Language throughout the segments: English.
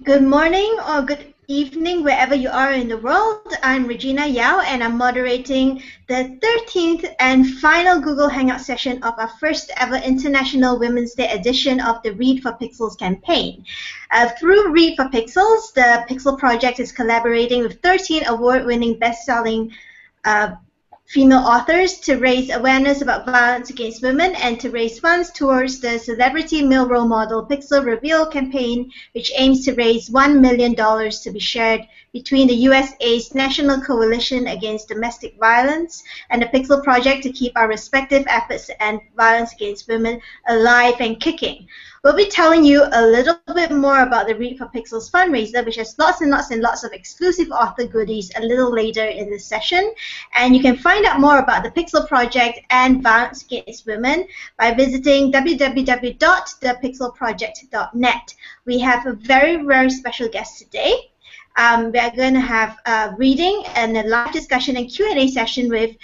Good morning or good evening, wherever you are in the world. I'm Regina Yao, and I'm moderating the 13th and final Google Hangout session of our first ever International Women's Day edition of the Read for Pixels campaign. Through Read for Pixels, the Pixel Project is collaborating with 13 award-winning best-selling female authors to raise awareness about violence against women and to raise funds towards the Celebrity Male Role Model Pixel Reveal campaign, which aims to raise $1 million to be shared between the USA's National Coalition Against Domestic Violence and the Pixel Project to keep our respective efforts to end violence against women alive and kicking. We'll be telling you a little bit more about the Read for Pixels fundraiser, which has lots and lots and lots of exclusive author goodies a little later in the session. And you can find out more about the Pixel Project and violence against women by visiting www.thepixelproject.net. We have a very, very special guest today. We are going to have a reading and a live discussion and Q&A session with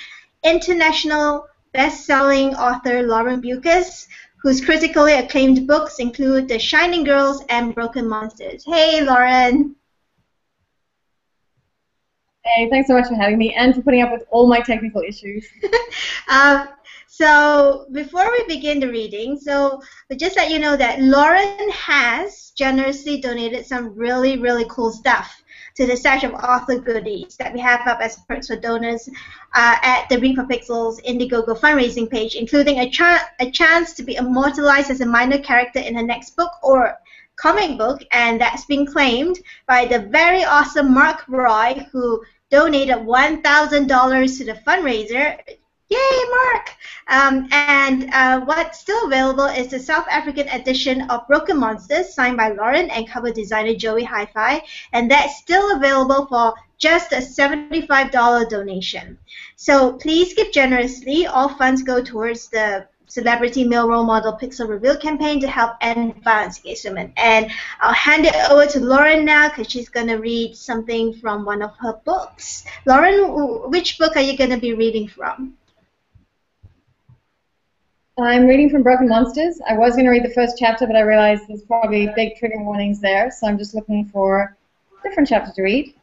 international best-selling author Lauren Beukes, whose critically acclaimed books include The Shining Girls and Broken Monsters. Hey, Lauren. Hey, thanks so much for having me and for putting up with all my technical issues. So before we begin the reading, just let you know that Lauren has generously donated some really, really cool stuff to the stash of author goodies that we have up as perks for donors at the Read for Pixels Indiegogo fundraising page, including a chance to be immortalized as a minor character in her next book or comic book, and that's been claimed by the very awesome Mark Roy, who donated $1,000 to the fundraiser. Yay, Mark! What's still available is the South African edition of Broken Monsters, signed by Lauren and cover designer Joey Hi-Fi, and that's still available for just a $75 donation. So please give generously. All funds go towards the Celebrity Male Role Model Pixel Reveal campaign to help end violence against women. And I'll hand it over to Lauren now because she's going to read something from one of her books. Lauren, which book are you going to be reading from? I'm reading from Broken Monsters. I was going to read the first chapter, but I realized there's probably big trigger warnings there, so I'm just looking for a different chapter to read,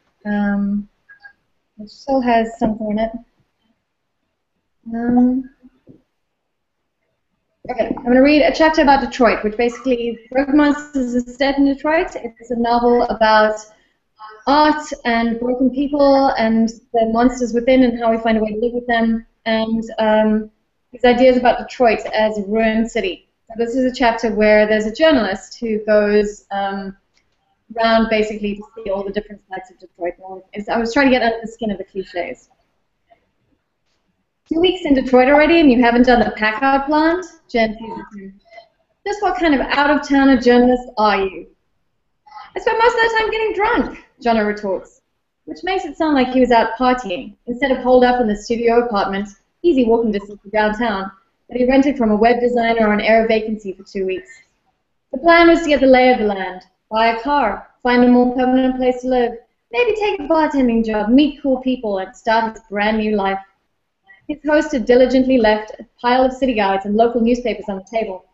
which still has something in it. Okay, I'm going to read a chapter about Detroit, which basically, Broken Monsters is set in Detroit. It's a novel about art and broken people and the monsters within and how we find a way to live with them, and these ideas about Detroit as a ruined city. So this is a chapter where there's a journalist who goes around basically to see all the different sides of Detroit. I was trying to get under the skin of the cliches. 2 weeks in Detroit already and you haven't done the pack-out plant? Jen teases him. Just what kind of out-of-towner journalist are you? I spent most of the time getting drunk, Jono retorts, which makes it sound like he was out partying, instead of holed up in the studio apartment, easy walking distance to downtown, that he rented from a web designer on air vacancy for 2 weeks. The plan was to get the lay of the land, buy a car, find a more permanent place to live, maybe take a bartending job, meet cool people, and start his brand new life. His host had diligently left a pile of city guides and local newspapers on the table,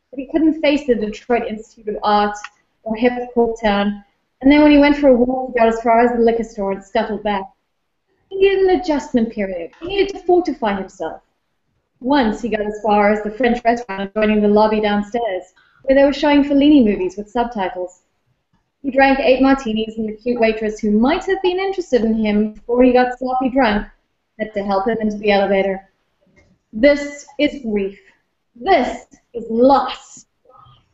but he couldn't face the Detroit Institute of Art or hip Corktown, and then when he went for a walk, he got as far as the liquor store and scuttled back. He needed an adjustment period. He needed to fortify himself. Once he got as far as the French restaurant adjoining the lobby downstairs, where they were showing Fellini movies with subtitles. He drank 8 martinis, and the cute waitress who might have been interested in him before he got sloppy drunk had to help him into the elevator. This is grief. This is loss.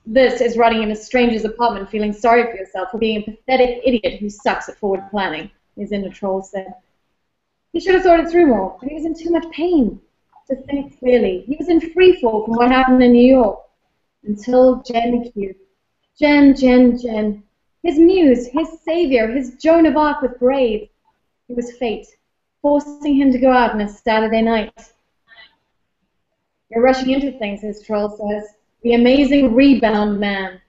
This is running in a stranger's apartment feeling sorry for yourself for being a pathetic idiot who sucks at forward planning, his inner troll said. He should have thought it through more, but he was in too much pain to think clearly. He was in free fall from what happened in New York. Until Jen Q. Jen. His muse, his savior, his Joan of Arc with braids. It was fate, forcing him to go out on a Saturday night. You're rushing into things, his troll says. The amazing rebound man.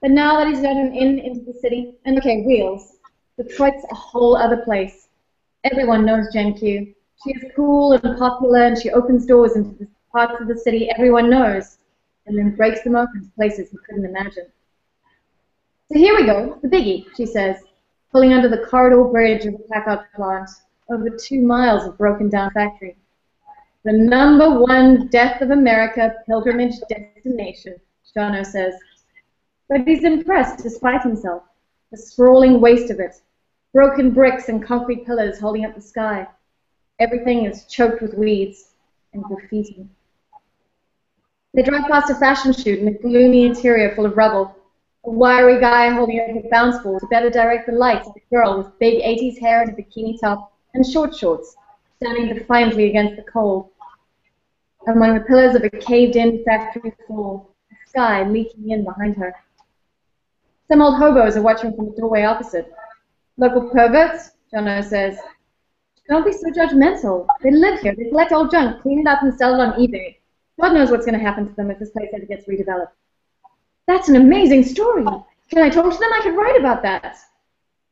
But now that he's got him into the city, and okay, wheels, Detroit's a whole other place. Everyone knows Jen Q. She is cool and popular, and she opens doors into the parts of the city everyone knows, and then breaks them open to places he couldn't imagine. So here we go, the biggie, she says, pulling under the corridor bridge of the pack-out plant over 2 miles of broken-down factory. The #1 Death of America pilgrimage destination, Jono says. But he's impressed despite himself. The sprawling waste of it. Broken bricks and concrete pillars holding up the sky. Everything is choked with weeds and graffiti. They drive past a fashion shoot in a gloomy interior full of rubble. A wiry guy holding up a bounce ball to better direct the lights at a girl with big 80s hair and a bikini top and short shorts, standing defiantly against the cold. Among the pillars of a caved-in factory floor, the sky leaking in behind her. Some old hobos are watching from the doorway opposite. Local perverts, Jono says. Don't be so judgmental. They live here. They collect old junk, clean it up, and sell it on eBay. God knows what's going to happen to them if this place ever gets redeveloped. That's an amazing story. Can I talk to them? I could write about that.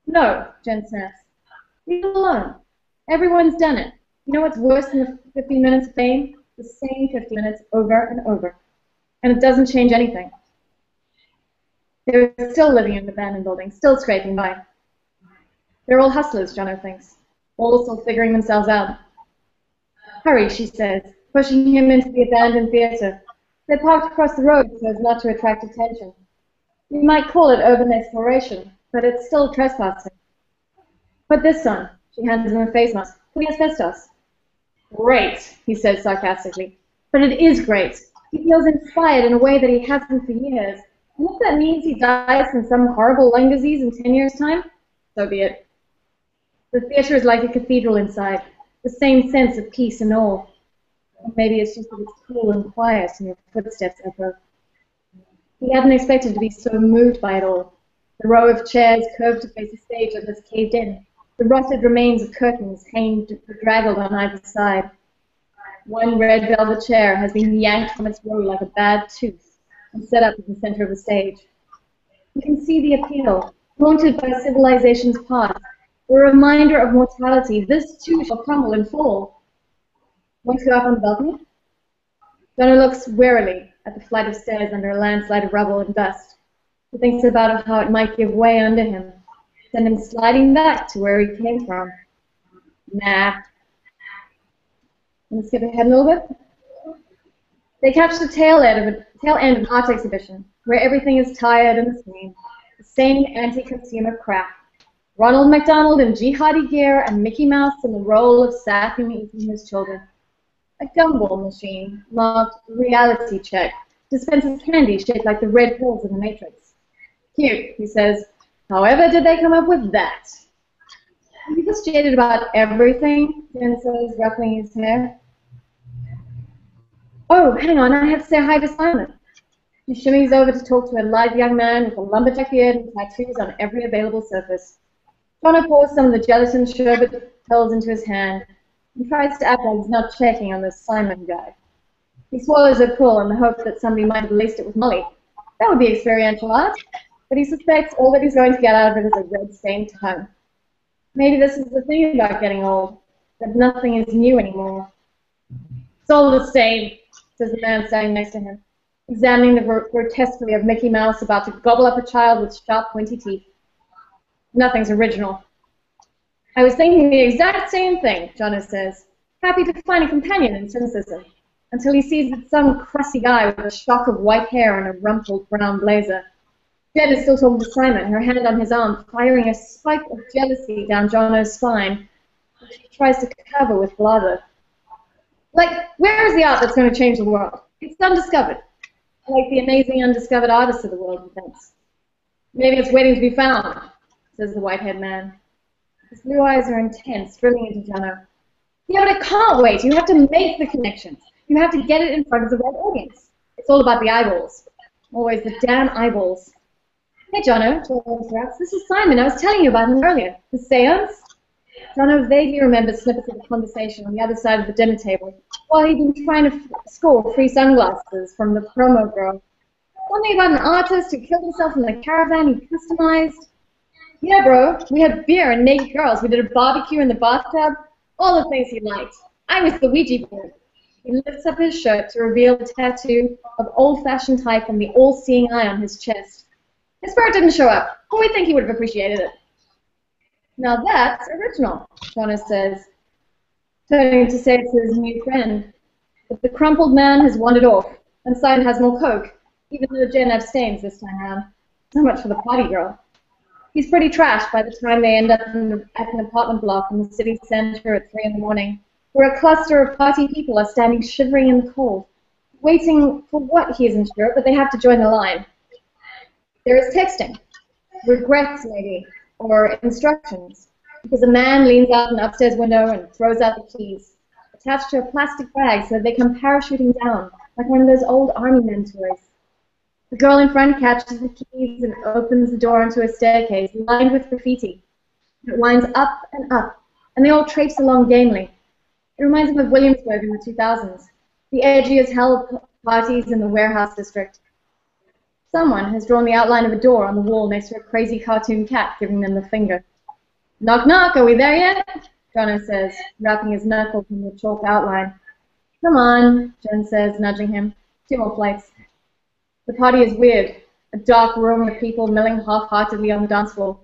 No, Jen snaps. Leave it alone. Everyone's done it. You know what's worse than the 15 minutes of fame? The same 15 minutes over and over. And it doesn't change anything. They're still living in the abandoned building, still scraping by. They're all hustlers, Jono thinks, all still figuring themselves out. Hurry, she says, pushing him into the abandoned theater. They parked across the road so as not to attract attention. You might call it urban exploration, but it's still trespassing. Put this on, she hands him a face mask, for the asbestos. Great, he says sarcastically. But it is great. He feels inspired in a way that he hasn't for years. And if that means he dies from some horrible lung disease in 10 years' time, so be it. The theater is like a cathedral inside, the same sense of peace and awe. Maybe it's just that it's cool and quiet and your footsteps echo. He hadn't expected to be so moved by it all. The row of chairs curved to face a stage that has caved in. The rotted remains of curtains hanging bedraggled on either side. One red velvet chair has been yanked from its row like a bad tooth and set up in the center of the stage. You can see the appeal, haunted by civilization's past, a reminder of mortality. This too shall crumble and fall. Want to go up on the balcony? Jono looks warily at the flight of stairs under a landslide of rubble and dust. He thinks about how it might give way under him, send him sliding back to where he came from. Nah. Let's skip ahead a little bit. They catch the tail end of an art exhibition, where everything is tired and the same anti-consumer crap. Ronald McDonald in jihadi gear and Mickey Mouse in the role of sapping eating his children. A gumball machine marked reality check dispenses candy shaped like the red pills in the Matrix. Cute, he says. However did they come up with that? Are you just jaded about everything? Jen says, ruffling his hair. Oh, hang on, I have to say hi to Simon. He shimmies over to talk to a lithe young man with a lumberjack beard and tattoos on every available surface. Jono pours some of the gelatin sherbet pills into his hand and tries to act like he's not checking on this Simon guy. He swallows a pill in the hope that somebody might have laced it with Molly. That would be experiential art, but he suspects all that he's going to get out of it is a red-stained tongue. Maybe this is the thing about getting old, that nothing is new anymore. It's all the same, says the man standing next to him, examining the grotesquerie of Mickey Mouse about to gobble up a child with sharp, pointy teeth. Nothing's original. I was thinking the exact same thing, Jono says, happy to find a companion in cynicism, until he sees that some crusty guy with a shock of white hair and a rumpled brown blazer. Jen is still talking to Simon, her hand on his arm, firing a spike of jealousy down Jono's spine, which he tries to cover with blather. Like, where is the art that's going to change the world? It's undiscovered. Like the amazing undiscovered artists of the world, he thinks. Maybe it's waiting to be found, says the white-haired man. His blue eyes are intense, drilling into Jono. Yeah, but it can't wait. You have to make the connections. You have to get it in front of the right audience. It's all about the eyeballs. Always the damn eyeballs. Hey, Jono, interrupts. This is Simon. I was telling you about him earlier. The seance? Jono vaguely remembers snippets of the conversation on the other side of the dinner table while he'd been trying to score free sunglasses from the promo girl. Something about an artist who killed himself in the caravan he customized. Yeah, bro. We had beer and naked girls. We did a barbecue in the bathtub. All the things he liked. I was the Ouija board. He lifts up his shirt to reveal the tattoo of old-fashioned type and the all-seeing eye on his chest. His spirit didn't show up, but we think he would have appreciated it. Now that's original, Jono says, turning to say it to his new friend. But the crumpled man has wandered off, and Simon has more coke, even though Jen abstains this time around. So much for the party girl. He's pretty trashed by the time they end up at an apartment block in the city center at 3 in the morning, where a cluster of party people are standing shivering in the cold, waiting for what he isn't sure, but they have to join the line. There is texting, regrets maybe, or instructions, because a man leans out an upstairs window and throws out the keys, attached to a plastic bag so they come parachuting down, like one of those old army men toys. The girl in front catches the keys and opens the door onto a staircase lined with graffiti. It winds up, and they all traipse along gamely. It reminds them of Williamsburg in the 2000s, the edgy as hell parties in the warehouse district. Someone has drawn the outline of a door on the wall next to a crazy cartoon cat giving them the finger. Knock, knock, are we there yet? Jono says, wrapping his knuckles in the chalk outline. Come on, Jen says, nudging him. 2 more flights. The party is weird, a dark room with people milling half-heartedly on the dance floor.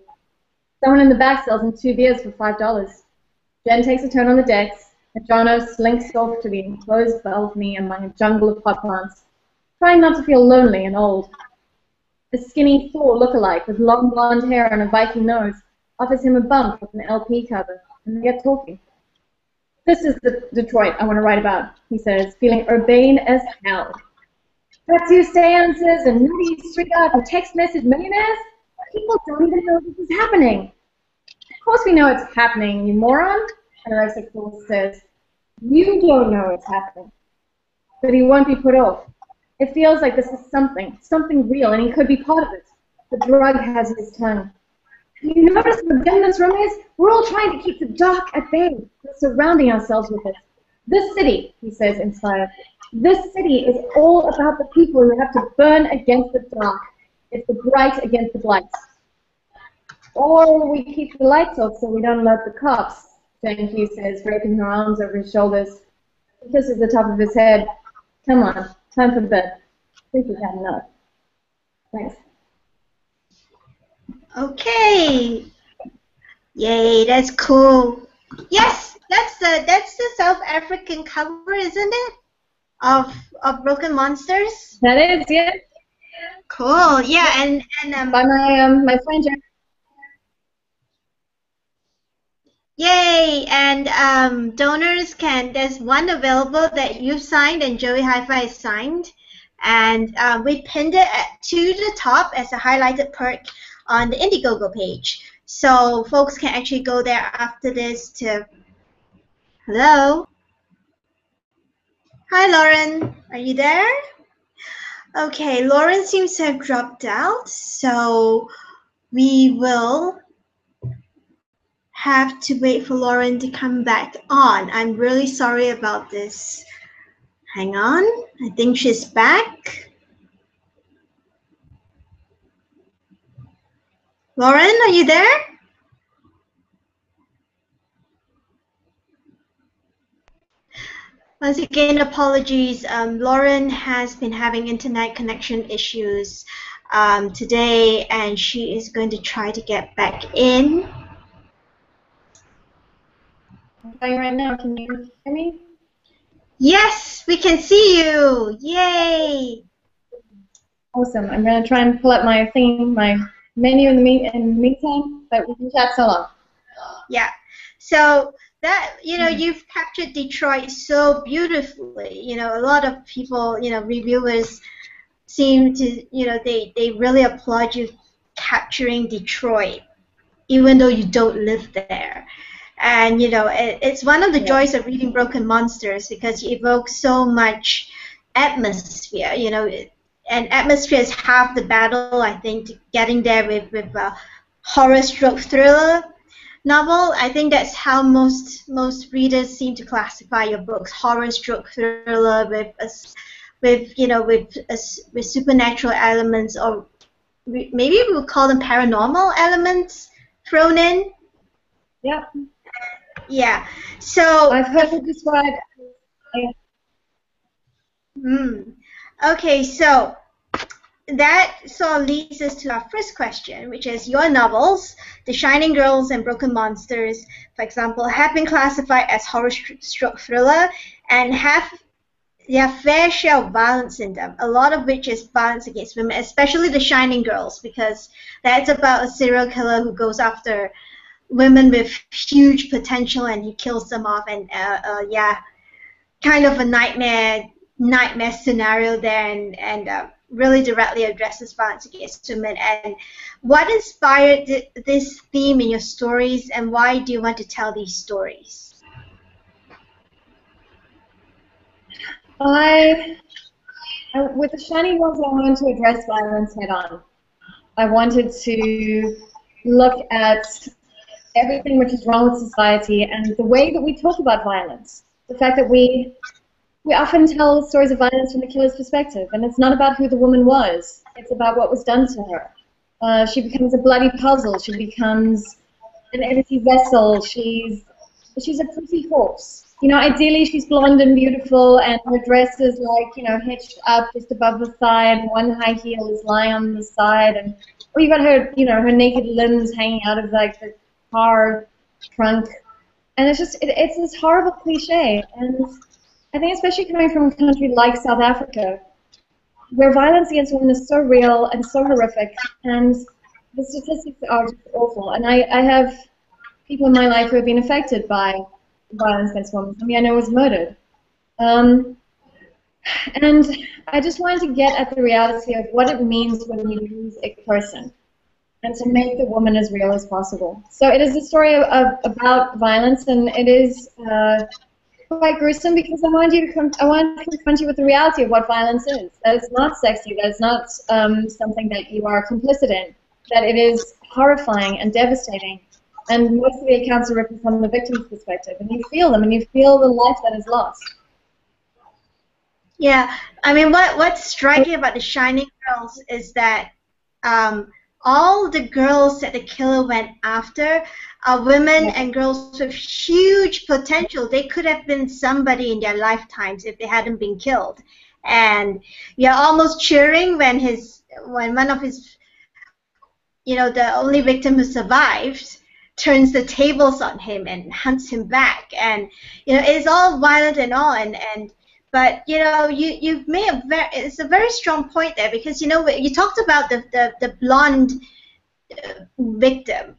Someone in the back sells them 2 beers for $5. Jen takes a turn on the decks, and Jono slinks off to the enclosed balcony among a jungle of pot plants, trying not to feel lonely and old. A skinny Thor look-alike with long blonde hair and a Viking nose offers him a bump with an LP cover, and they get talking. This is the Detroit I want to write about, he says, feeling urbane as hell. Tattoo seances and nutty street art and text message millionaires? People don't even know this is happening. Of course we know it's happening, you moron, Anorexic Fool says. You don't know it's happening. But he won't be put off. It feels like this is something real, and he could be part of it. The drug has his tongue. You notice what dim this room is? We're all trying to keep the dark at bay. We're surrounding ourselves with it. This city, he says, inspired, this city is all about the people who have to burn against the dark. It's the bright against the blight. Or we keep the lights off so we don't alert the cops, Jane Hugh says, draping her arms over his shoulders. He kisses the top of his head. Come on, time for bed. I think we've had enough. Thanks. Okay. Yay, that's cool. Yes, that's the South African cover, isn't it? Of Broken Monsters. That is, yeah. Cool. Yeah, and by my friend Jen. Yay! And donors can. There's one available that you've signed and Joey Hi-Fi is signed, and we pinned it to the top as a highlighted perk on the Indiegogo page. So folks can actually go there after this to. Hello. Hi, Lauren. Are you there? Okay, Lauren seems to have dropped out, so we will have to wait for Lauren to come back on. I'm really sorry about this. Hang on. I think she's back. Lauren, are you there? Once again, apologies. Lauren has been having internet connection issues today, and she is going to try to get back in. I'm trying right now. Can you hear me? Yes, we can see you. Yay! Awesome. I'm going to try and pull up my thing, my menu in the meantime, but we can chat so long. Yeah. So that, you've captured Detroit so beautifully. A lot of people, reviewers seem to, they really applaud you capturing Detroit, even though you don't live there. And, it's one of the joys of reading Broken Monsters because you evoke so much atmosphere, and atmosphere is half the battle, I think, to getting there with a horror-stroke thriller novel. I think that's how most readers seem to classify your books: horror-stroke thriller with supernatural elements, or maybe we would call them paranormal elements thrown in. Yep. Yeah. So I've heard it described. Okay, so that sort of leads us to our first question, which is your novels, The Shining Girls and Broken Monsters, for example, have been classified as horror stroke thriller and have their fair share of violence in them, a lot of which is violence against women, especially The Shining Girls, because that's about a serial killer who goes after women with huge potential and he kills them off, and yeah, kind of a nightmare scenario there, and really directly addresses violence against women. And what inspired this theme in your stories, and why do you want to tell these stories? With The Shining Girls, I wanted to address violence head on. I wanted to look at everything which is wrong with society and the way that we talk about violence. The fact that we often tell stories of violence from the killer's perspective, and it's not about who the woman was. It's about what was done to her. She becomes a bloody puzzle. She becomes an empty vessel. She's a pretty horse. You know, ideally she's blonde and beautiful, and her dress is like, you know, hitched up just above the thigh, and one high heel is lying on the side, and or you got her, you know, her naked limbs hanging out of like the car trunk, and it's just it's this horrible cliche. And I think especially coming from a country like South Africa, where violence against women is so real and so horrific, and the statistics are just awful. And I have people in my life who have been affected by violence against women. I mean, I know was murdered. And I just wanted to get at the reality of what it means when you lose a person, and to make the woman as real as possible. So it is a story about violence, and it is quite gruesome because I wanted to confront you with the reality of what violence is. That it's not sexy, that it's not something that you are complicit in, that it is horrifying and devastating. And most of the accounts are written from the victim's perspective, and you feel them, and you feel the life that is lost. Yeah, I mean, what's striking about The Shining Girls is that all the girls that the killer went after are women and girls with huge potential. They could have been somebody in their lifetimes if they hadn't been killed. And you're almost cheering when one of his, you know, the only victim who survived turns the tables on him and hunts him back. And you know, it's all violent and all, but you know, you've made it's a very strong point there, because you know, you talked about the blonde victim,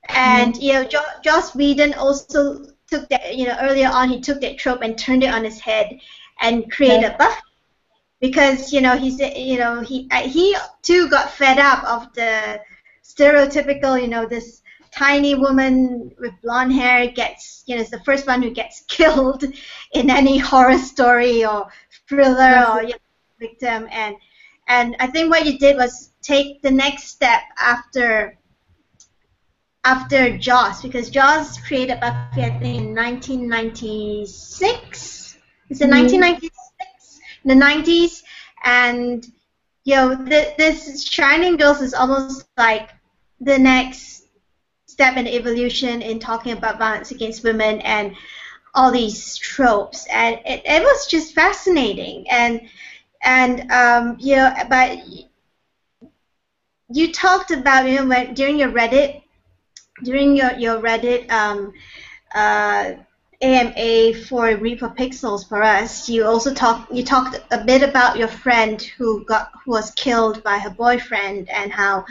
and you know, Joss Whedon also took that, you know, earlier on he took that trope and turned it on his head and created Buffy, because you know, he too got fed up of the stereotypical, you know, this tiny woman with blonde hair gets, you know, is the first one who gets killed in any horror story or thriller or, you know, victim. And I think what you did was take the next step after Joss, because Joss created Buffy, I think, in 1996. Is it 1996? In the 90s, and you know, this Shining Girls is almost like the next step in evolution in talking about violence against women and all these tropes, and it was just fascinating. And you know, but you talked about, you know, during your Reddit AMA for Read for Pixels for us, you also talked a bit about your friend who was killed by her boyfriend, and how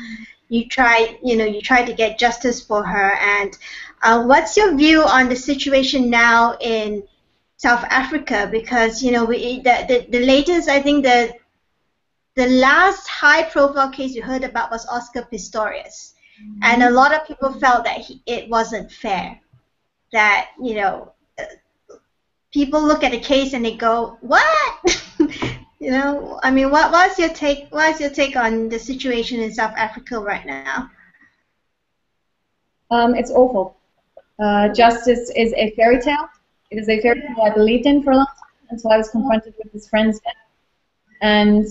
you tried to get justice for her. And what's your view on the situation now in South Africa? Because you know, the latest, I think the last high-profile case you heard about was Oscar Pistorius, and a lot of people felt that it wasn't fair. That, you know, people look at a case and they go, "What?" You know, I mean, what's your take? What's your take on the situation in South Africa right now? It's awful. Justice is a fairy tale. It is a fairy tale I believed in for a long time until I was confronted with his friend's death, and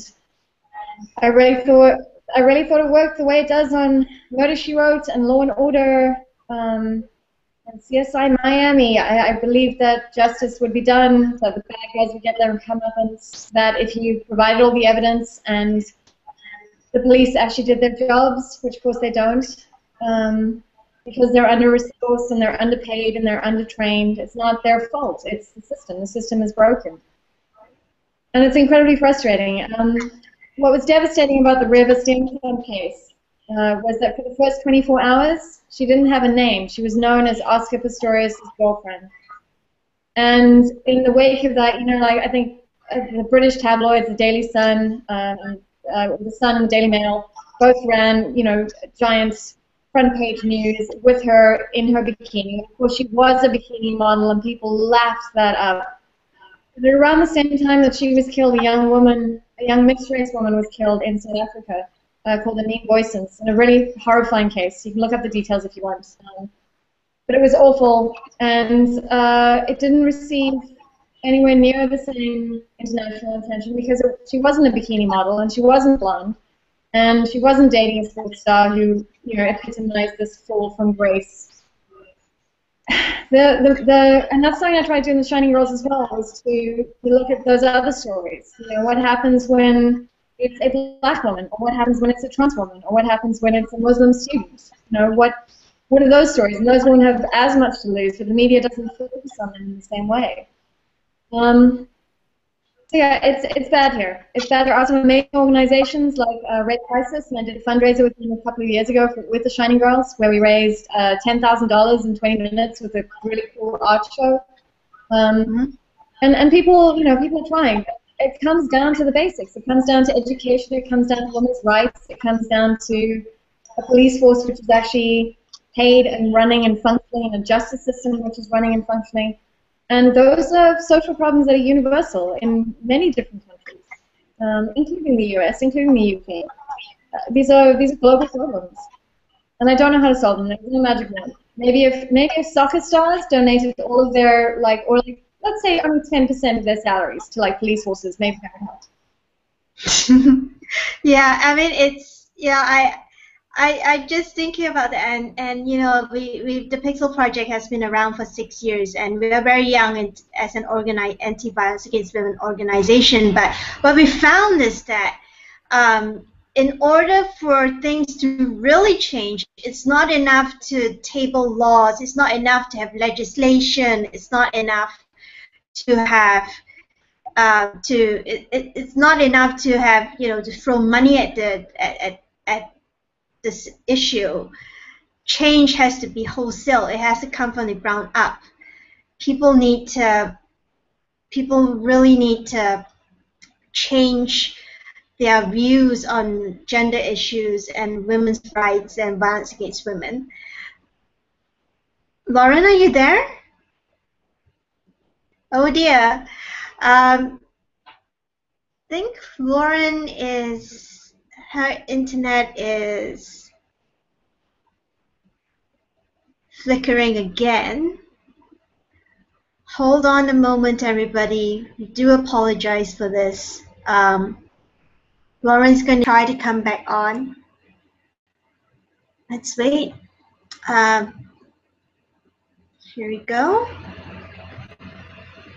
I really thought it worked the way it does on Murder, She Wrote and Law and Order. And CSI Miami, I believe that justice would be done, that the bad guys would get their comeuppance, that if you provided all the evidence and the police actually did their jobs, which of course they don't, because they're under-resourced and they're underpaid and they're undertrained. It's not their fault. It's the system. The system is broken. And it's incredibly frustrating. What was devastating about the River Steenkamp case was that for the first 24 hours, she didn't have a name. She was known as Oscar Pistorius' girlfriend. And in the wake of that, you know, like I think the British tabloids, the Daily Sun, the Sun and the Daily Mail, both ran, you know, giant front-page news with her in her bikini. Of course, she was a bikini model, and people laughed that up. But around the same time that she was killed, a young mixed-race woman was killed in South Africa called Anine Boysens, in a really horrifying case. You can look up the details if you want. But it was awful, and it didn't receive anywhere near the same international attention because she wasn't a bikini model, and she wasn't blonde, and she wasn't dating a sports star who, you know, epitomized this fall from grace. And that's something I tried to do in The Shining Girls as well, was to look at those other stories. You know, what happens when it's a black woman, or what happens when it's a trans woman, or what happens when it's a Muslim student. You know, what are those stories? And those won't have as much to lose, but the media doesn't focus on them in the same way. So yeah, it's bad here. It's bad. There are some amazing organizations like Red Crisis, and I did a fundraiser with them a couple of years ago with the Shining Girls, where we raised $10,000 in 20 minutes with a really cool art show. And people, you know, people are trying. It comes down to the basics. It comes down to education. It comes down to women's rights. It comes down to a police force which is actually paid and running and functioning, and a justice system which is running and functioning. And those are social problems that are universal in many different countries, including the US, including the UK. These are global problems, and I don't know how to solve them. There's no magic wand. Maybe if soccer stars donated all of their let's say only 10% of their salaries to like police forces, maybe that would help. Yeah, I mean I just thinking about that, and you know, the Pixel Project has been around for 6 years, and we are very young as an organized anti-violence against women organization. But what we found is that in order for things to really change, it's not enough to table laws. It's not enough to have legislation. It's not enough to have it's not enough to have, you know, to throw money at this issue. Change has to be wholesale. It has to come from the ground up. People really need to change their views on gender issues and women's rights and violence against women. Lauren, are you there? Oh dear. I think Lauren her internet is flickering again. Hold on a moment, everybody. We do apologize for this. Lauren's going to try to come back on. Let's wait. Here we go.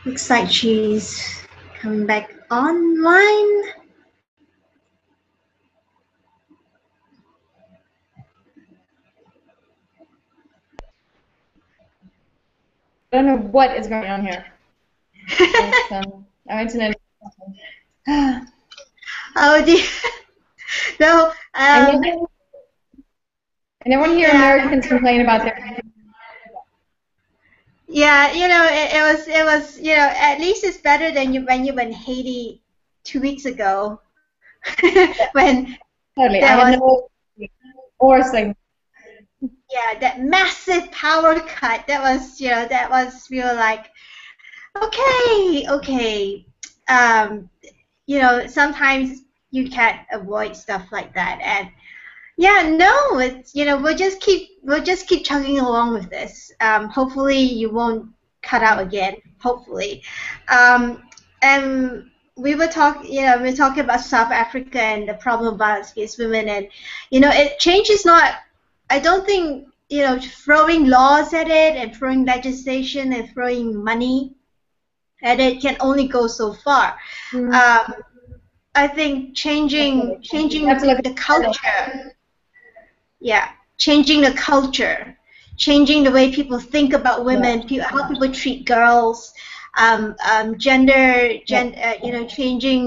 Looks like she's coming back online. I don't know what is going on here. Our internet. Oh dear. No. I never hear Americans complain about their. Yeah, you know, it was, you know, at least it's better than when you were in Haiti 2 weeks ago. When totally, I had no or thing. Yeah, that massive power cut. That was, you know, we were like, okay. You know, sometimes you can't avoid stuff like that, and yeah, no, it's, you know, we'll just keep chugging along with this. Hopefully, you won't cut out again. Hopefully, and we were talking about South Africa and the problem of violence against women, and you know, change is not. I don't think, you know, throwing laws at it and throwing legislation and throwing money at it can only go so far. I think changing the culture. Yeah, changing the culture, changing the way people think about women, how people treat girls, changing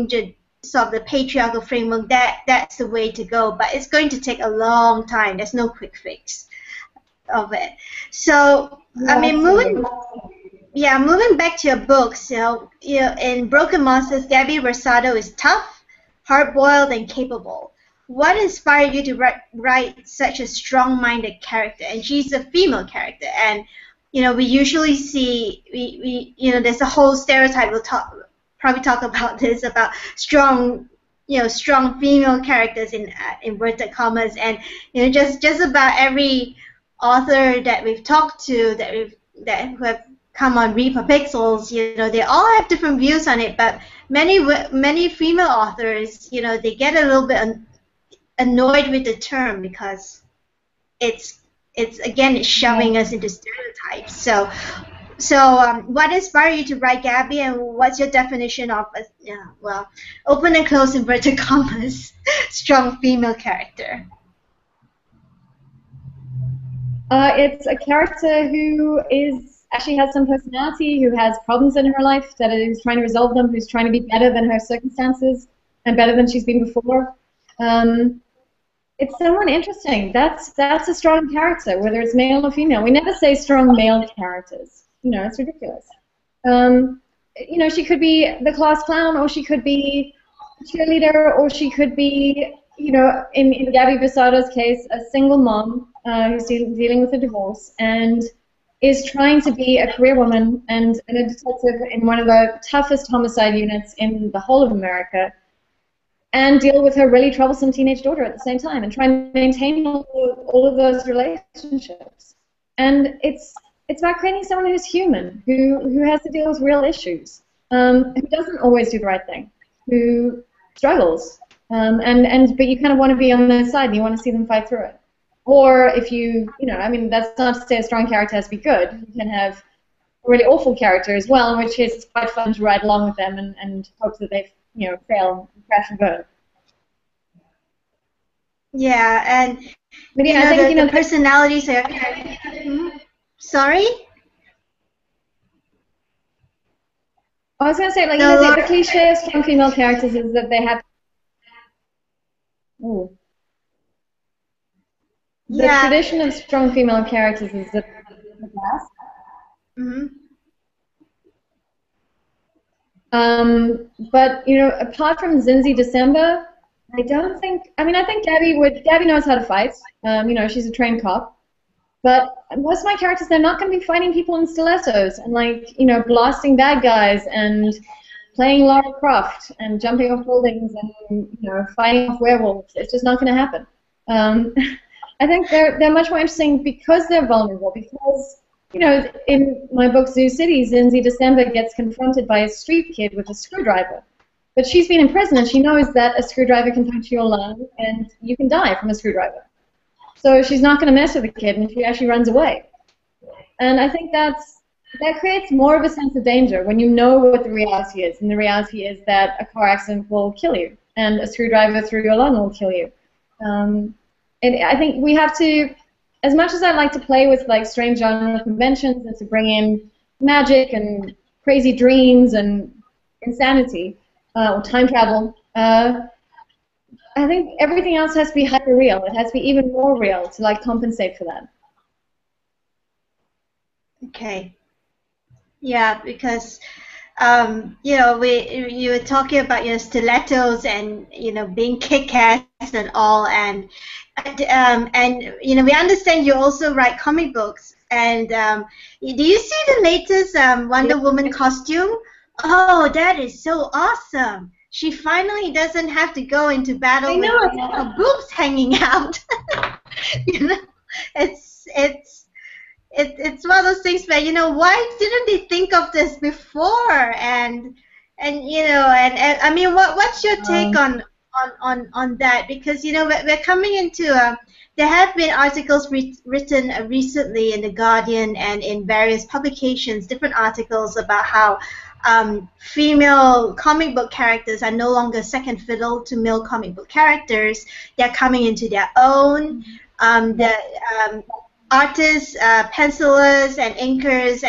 the sort of the patriarchal framework. That's the way to go. But it's going to take a long time. There's no quick fix of it. So I mean, moving back to your books, in Broken Monsters, Gabby Rosado is tough, hard-boiled, and capable. What inspired you to write such a strong-minded character? And she's a female character, and we usually see there's a whole stereotype. We'll probably talk about this, about strong female characters in inverted commas, and just about every author that we've talked to who have come on Read for Pixels, they all have different views on it, but many female authors, they get a little bit annoyed with the term because it's shoving us into stereotypes. So what inspired you to write Gabby, and what's your definition of open and close inverted commas, strong female character? It's a character who actually has some personality, who has problems in her life, that is trying to resolve them, who's trying to be better than her circumstances and better than she's been before. It's someone interesting. That's a strong character, whether it's male or female. We never say strong male characters. It's ridiculous. She could be the class clown, or she could be a cheerleader, or she could be, in Gabby Rosado's case, a single mom who's dealing with a divorce and is trying to be a career woman and a detective in one of the toughest homicide units in the whole of America, and deal with her really troublesome teenage daughter at the same time, and try and maintain all of those relationships. And it's about creating someone who's human, who has to deal with real issues, who doesn't always do the right thing, who struggles, but you kind of want to be on their side, and you want to see them fight through it. Or if that's not to say a strong character has to be good. You can have a really awful character as well, in which case it's quite fun to ride along with them and hope that they fail and crash and burn. Yeah, and I think the personalities are. Sorry? I was going to say, the cliche of strong female characters is that they have. Ooh. The tradition of strong female characters is that the best. But apart from Zinzi December, I don't think. I think Gabby knows how to fight. She's a trained cop. But most of my characters, they're not going to be fighting people in stilettos and blasting bad guys and playing Lara Croft and jumping off buildings and fighting off werewolves. It's just not going to happen. I think they're much more interesting because they're vulnerable. Because in my book Zoo City, Zinzi December gets confronted by a street kid with a screwdriver. But she's been in prison and she knows that a screwdriver can puncture your lung and you can die from a screwdriver. So she's not going to mess with the kid, and she actually runs away. And I think that creates more of a sense of danger when you know what the reality is. And the reality is that a car accident will kill you, and a screwdriver through your lung will kill you. And I think we have to, as much as I like to play with strange genre conventions and to bring in magic and crazy dreams and insanity, or time travel, I think everything else has to be hyper real. It has to be even more real to compensate for that. Okay. Yeah, because you were talking about stilettos and being kick-ass and all, and we understand you also write comic books. And do you see the latest Wonder Woman costume? Oh, that is so awesome! She finally doesn't have to go into battle with her boobs hanging out. It's one of those things where why didn't they think of this before? And I mean, what's your take on that? Because we're coming into there have been articles written recently in the Guardian and in various publications, different articles about how female comic book characters are no longer second fiddle to male comic book characters. They're coming into their own. The artists, pencilers, and inkers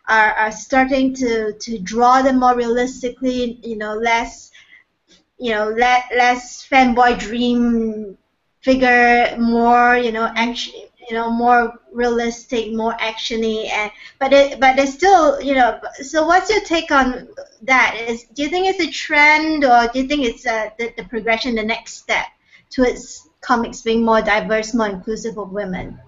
are starting to draw them more realistically. Less less fanboy dream figure, more action, more realistic, more actiony, but it's still So what's your take on that? Do you think it's a trend, or do you think it's the progression, the next step towards comics being more diverse, more inclusive of women?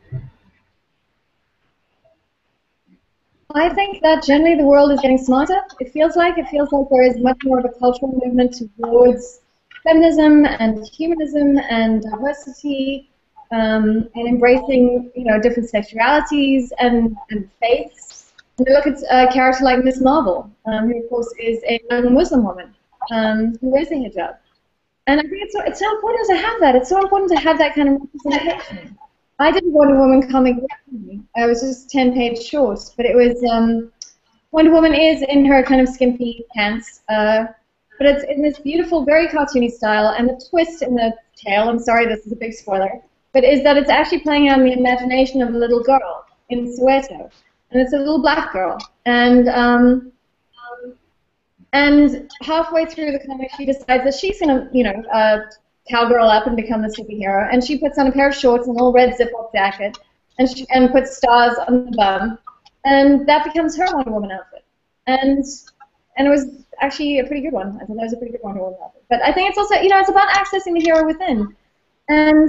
I think that generally the world is getting smarter. It feels like there is much more of a cultural movement towards feminism and humanism and diversity, and embracing different sexualities and faiths. And we look at a character like Miss Marvel, who of course is a young Muslim woman who wears a hijab. And I think it's so important to have that. It's so important to have that kind of representation. I did Wonder Woman comic recently. I was just 10-page short, but it was Wonder Woman is in her kind of skimpy pants, but it's in this beautiful, very cartoony style. And the twist in the tale, I'm sorry, this is a big spoiler, but is that it's actually playing on the imagination of a little girl in Soweto, and it's a little black girl. And halfway through the comic, she decides that she's gonna, cowgirl up and become the superhero, and she puts on a pair of shorts and a little red zip-up jacket, and puts stars on the bum, and that becomes her Wonder Woman outfit. And it was actually a pretty good one. I thought that was a pretty good Wonder Woman outfit. But I think it's also, it's about accessing the hero within. And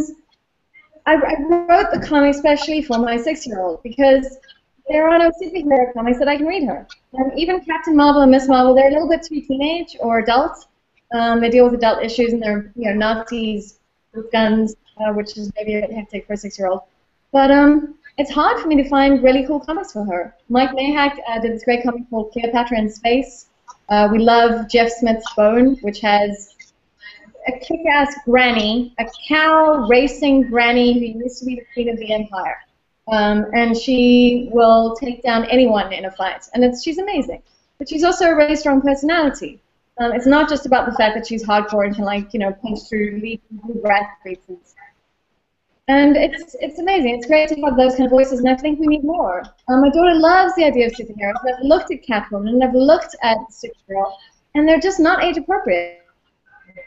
I wrote the comic especially for my 6-year-old, because there are no superhero comics that I can read her. And even Captain Marvel and Miss Marvel, they're a little bit too teenage or adult. They deal with adult issues, and they're Nazis with guns, which is maybe a bit hectic for a 6-year-old. But it's hard for me to find really cool comics for her. Mike Mayhack did this great comic called Cleopatra in Space. We love Jeff Smith's Bone, which has a kick-ass granny, a cow racing granny who used to be the queen of the empire. And she will take down anyone in a fight. And she's amazing. But she's also a really strong personality. It's not just about the fact that she's hardcore and can, punch through legal rat creases. And it's amazing. It's great to have those kind of voices, and I think we need more. My daughter loves the idea of superheroes. And I've looked at Catwoman, and I've looked at Supergirl, and they're just not age appropriate.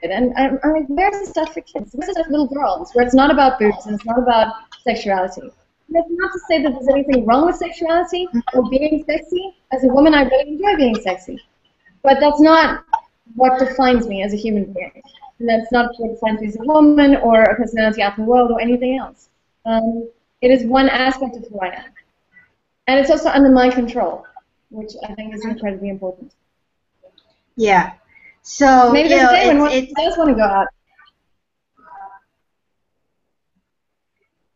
And I'm like, where's the stuff for kids? Where's the stuff for little girls, where it's not about boobs and it's not about sexuality? And that's not to say that there's anything wrong with sexuality or being sexy. As a woman, I really enjoy being sexy. But that's not what defines me as a human being. And that's not what defines me as a woman or a personality out in the world or anything else. It is one aspect of who I am. And it's also under my control, which I think is incredibly important. Yeah. So maybe there's a day when one does want to go out.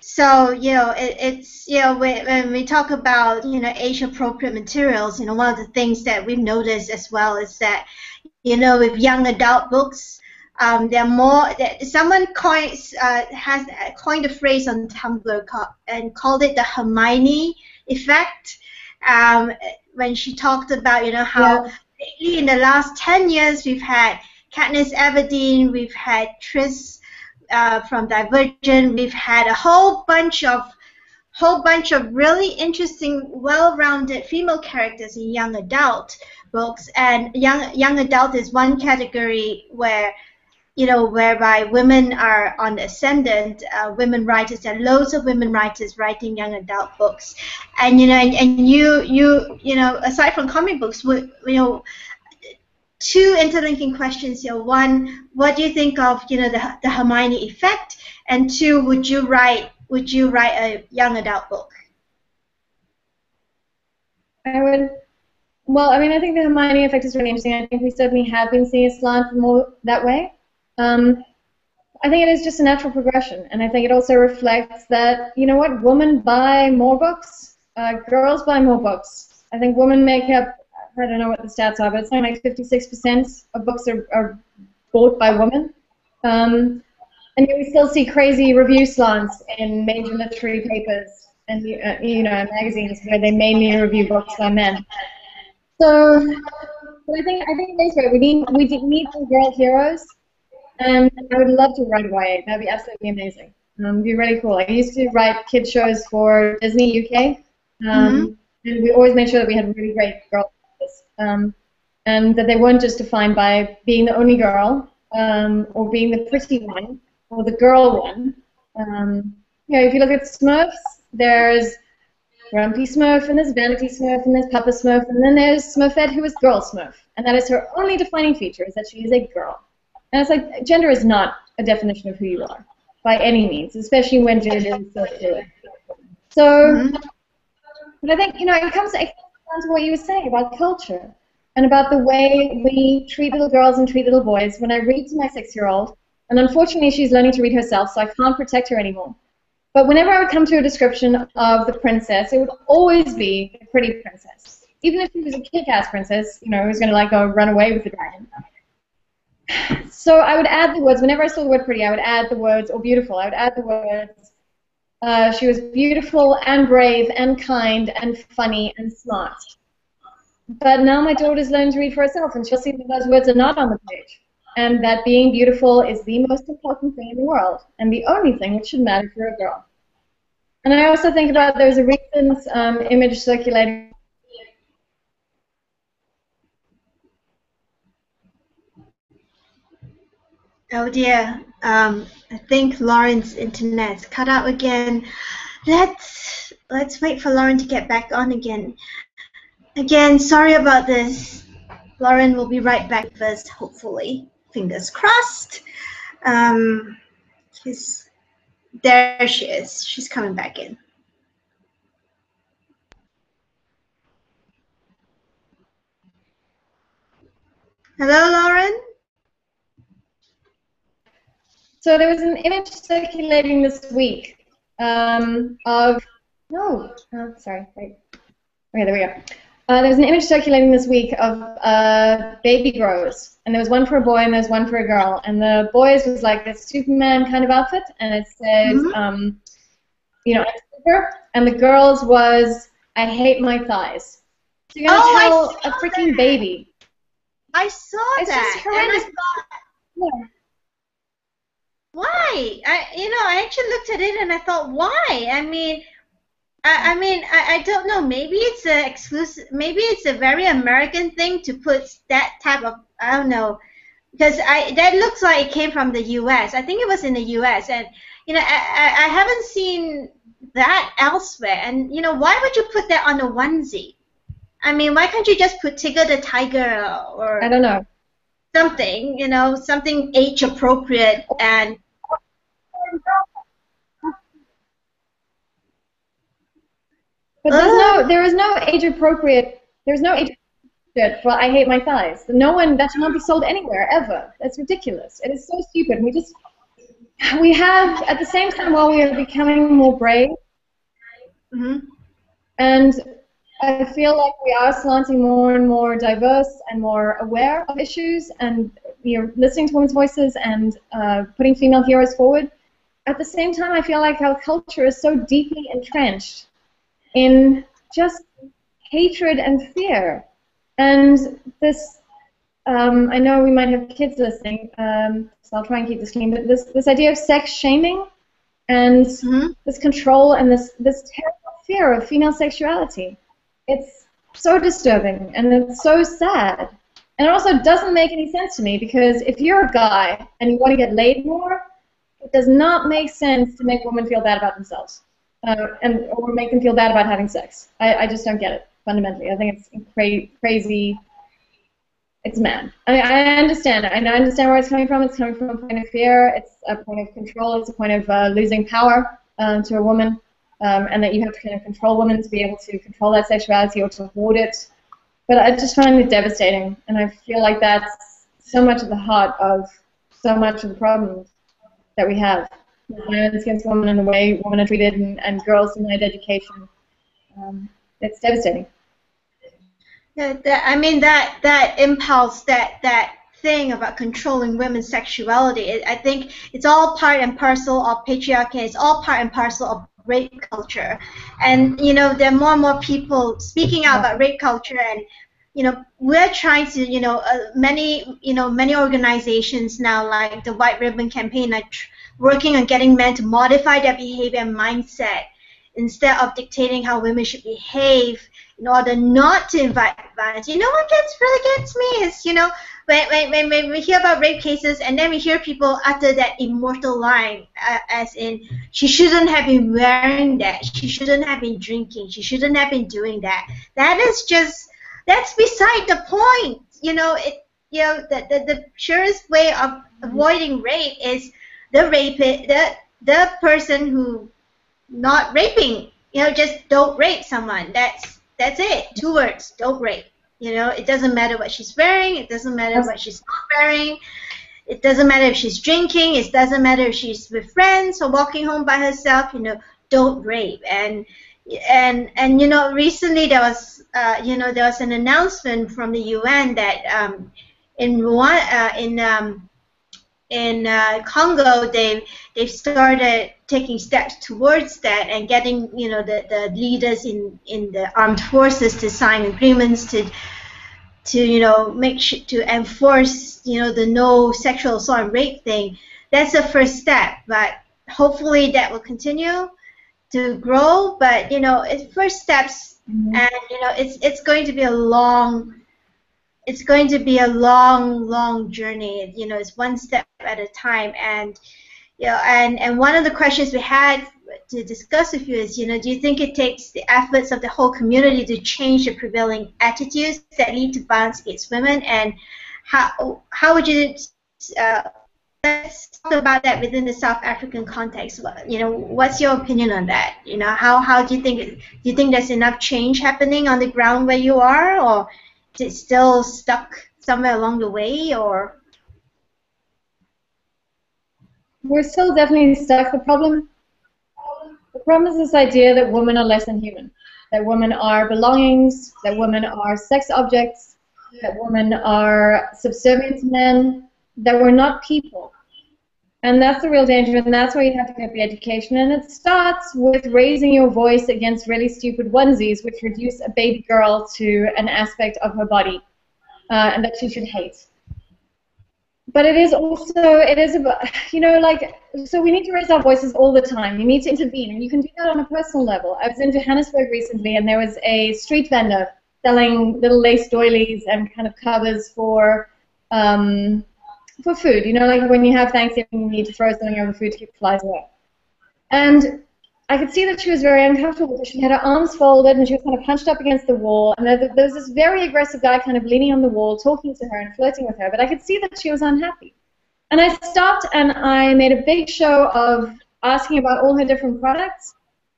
So when we talk about age-appropriate materials, one of the things that we've noticed as well is that with young adult books, there are more. Someone has coined a phrase on Tumblr and called it the Hermione effect. When she talked about how lately in the last 10 years we've had Katniss Everdeen, we've had Tris from Divergent, we've had a whole bunch of really interesting, well-rounded female characters in young adult books. And young adult is one category where whereby women are on the ascendant. Women writers, there are loads of women writers writing young adult books, and aside from comic books, two interlinking questions here. One, what do you think of the Hermione effect? And two, would you write a young adult book? I would. Well, I mean, I think the Hermione effect is really interesting. I think we certainly have been seeing a slant more that way. I think it is just a natural progression, and I think it also reflects that, women buy more books, girls buy more books. I think women make up, I don't know what the stats are, but it's something like 56% of books are bought by women. And we still see crazy review slants in major literary papers and magazines where they mainly review books by men. So But I think that's right. We need some girl heroes, and I would love to write a YA. That'd be absolutely amazing. It'd be really cool. I used to write kid shows for Disney UK, and we always made sure that we had really great girl characters, and that they weren't just defined by being the only girl, or being the pretty one, or the girl one. If you look at Smurfs, there's Grumpy Smurf, and there's Vanity Smurf, and there's Papa Smurf, and then there's Smurfette, who is Girl Smurf. And that is her only defining feature, is that she is a girl. And it's like, gender is not a definition of who you are, by any means, especially when gender is so fluid. So, but I think, it comes down to what you were saying about culture, and about the way we treat little girls and treat little boys. When I read to my 6-year-old, and unfortunately she's learning to read herself, so I can't protect her anymore. But whenever I would come to a description of the princess, it would always be a pretty princess. Even if she was a kick-ass princess, who was going to go run away with the dragon. So I would add the words, whenever I saw the word pretty, I would add the words, or beautiful, I would add the words, she was beautiful and brave and kind and funny and smart. But now my daughter's learning to read for herself, and she'll see that those words are not on the page. And that being beautiful is the most important thing in the world, and the only thing which should matter for a girl. And I also think about, there's a recent image circulating. Oh dear, I think Lauren's internet's cut out again. Let's wait for Lauren to get back on again. Again, sorry about this. Lauren will be right back with us, hopefully. Fingers crossed. There she is. She's coming back in. Hello, Lauren? So there was an image circulating this week sorry, wait. Okay, there we go. There was an image circulating this week of baby growers, and there was one for a boy and there was one for a girl. And the boys was like this Superman kind of outfit, and it says, I'm super, and the girls was, I hate my thighs. So you're gonna tell a freaking baby. I saw that. It's just horrendous. And I thought, why? I actually looked at it and I thought, why? I don't know. Maybe it's a exclusive. Maybe it's a very American thing to put that type of. I don't know, because that looks like it came from the U.S. I think it was in the U.S. and I haven't seen that elsewhere. And why would you put that on a onesie? Why can't you just put Tigger the Tiger or I don't know, something, something age appropriate and. But there is no age appropriate. There's no age appropriate for I hate my thighs. That should not be sold anywhere ever. That's ridiculous. It is so stupid. We have at the same time, while we are becoming more brave, and I feel like we are slanting more and more diverse and more aware of issues, and listening to women's voices and putting female heroes forward. At the same time, I feel like our culture is so deeply entrenched in just hatred and fear. And this, I know we might have kids listening, so I'll try and keep this clean, but this idea of sex shaming and this control and this terrible fear of female sexuality, it's so disturbing and it's so sad. And it also doesn't make any sense to me, because if you're a guy and you want to get laid more, it does not make sense to make women feel bad about themselves. Or make them feel bad about having sex. I just don't get it, fundamentally. I think it's crazy. It's mad. I understand it. And I understand where it's coming from. It's coming from a point of fear. It's a point of control. It's a point of losing power to a woman, and that you have to kind of control women to be able to control that sexuality or to hoard it. But I just find it devastating, and I feel like that's so much at the heart of so much of the problems that we have. Violence against women and the way women are treated, and girls denied education. It's devastating. That impulse, that thing about controlling women's sexuality, I think it's all part and parcel of patriarchy. It's all part and parcel of rape culture. And there are more and more people speaking out about rape culture, and we're trying to, many organizations now, like the White Ribbon Campaign, are working on getting men to modify their behavior and mindset instead of dictating how women should behave in order not to invite violence. What really gets me is, when we hear about rape cases and then we hear people utter that immortal line, as in, she shouldn't have been wearing that, she shouldn't have been drinking, she shouldn't have been doing that. That's beside the point. The surest way of avoiding rape is the person who not raping. Just don't rape someone. That's it. 2 words. Don't rape. It doesn't matter what she's wearing. It doesn't matter what she's not wearing. It doesn't matter if she's drinking. It doesn't matter if she's with friends or walking home by herself. Don't rape. And recently there was an announcement from the UN that in Congo they've started taking steps towards that and getting the leaders in the armed forces to sign agreements to make sure to enforce the no sexual assault and rape thing. That's the first step, but hopefully that will continue to grow. But it's first steps, and it's going to be a long. It's going to be a long journey. It's one step at a time. And and one of the questions we had to discuss with you is, do you think it takes the efforts of the whole community to change the prevailing attitudes that lead to violence against women? And how would you let's talk about that within the South African context. What's your opinion on that? How do you think there's enough change happening on the ground where you are, or is it still stuck somewhere along the way, or? We're still definitely stuck. The problem is this idea that women are less than human, that women are belongings, that women are sex objects, that women are subservient to men, that we're not people. And that's the real danger, and that's where you have to get the education. And it starts with raising your voice against really stupid onesies, which reduce a baby girl to an aspect of her body, and that she should hate. But it is about, so we need to raise our voices all the time. You need to intervene, and you can do that on a personal level. I was in Johannesburg recently, and there was a street vendor selling little lace doilies and kind of covers for food. Like when you have Thanksgiving, you need to throw something over food to keep the flies away. And I could see that she was very uncomfortable because she had her arms folded and she was kind of hunched up against the wall. And there was this very aggressive guy kind of leaning on the wall, talking to her and flirting with her. But I could see that she was unhappy. And I stopped and I made a big show of asking about all her different products.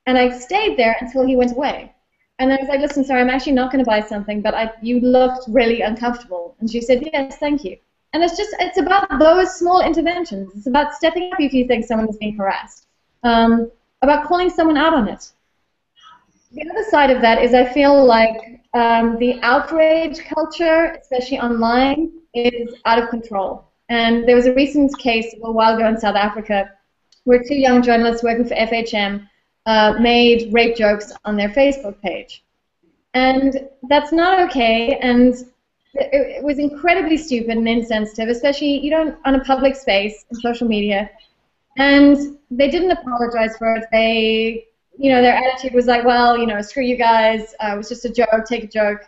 And I stayed there until he went away. And I was like, listen, sorry, I'm actually not going to buy something, but you looked really uncomfortable. And she said, yes, thank you. And it's about those small interventions. It's about stepping up if you think someone is being harassed. About calling someone out on it. The other side of that is I feel like the outrage culture, especially online, is out of control. And there was a recent case a while ago in South Africa where 2 young journalists working for FHM made rape jokes on their Facebook page. And that's not okay, and it was incredibly stupid and insensitive, especially, on a public space in social media. And they didn't apologize for it. Their attitude was like, well, screw you guys. It was just a joke. Take a joke.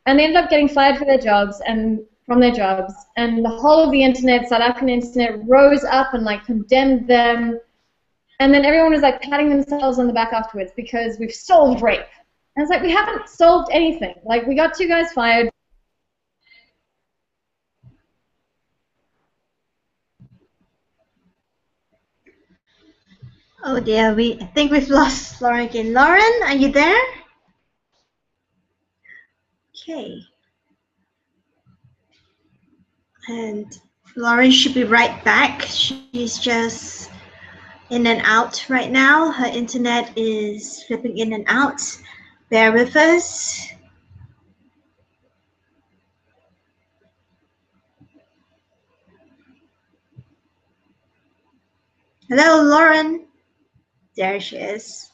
And they ended up getting fired from their jobs. And the whole of the internet, South African internet, rose up and condemned them. And then everyone was patting themselves on the back afterwards because we've solved rape. And it's like, we haven't solved anything. We got 2 guys fired. Oh dear, I think we've lost Lauren again. Lauren, are you there? Okay. And Lauren should be right back. She's just in and out right now. Her internet is flipping in and out. Bear with us. Hello, Lauren. There she is.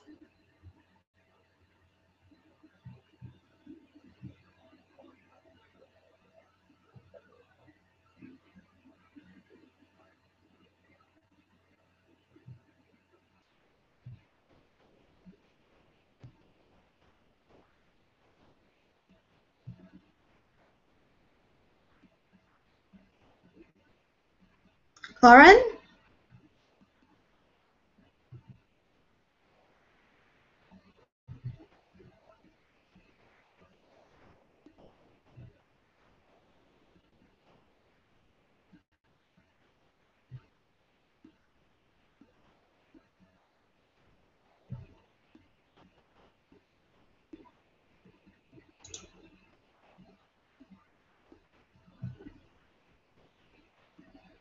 Lauren?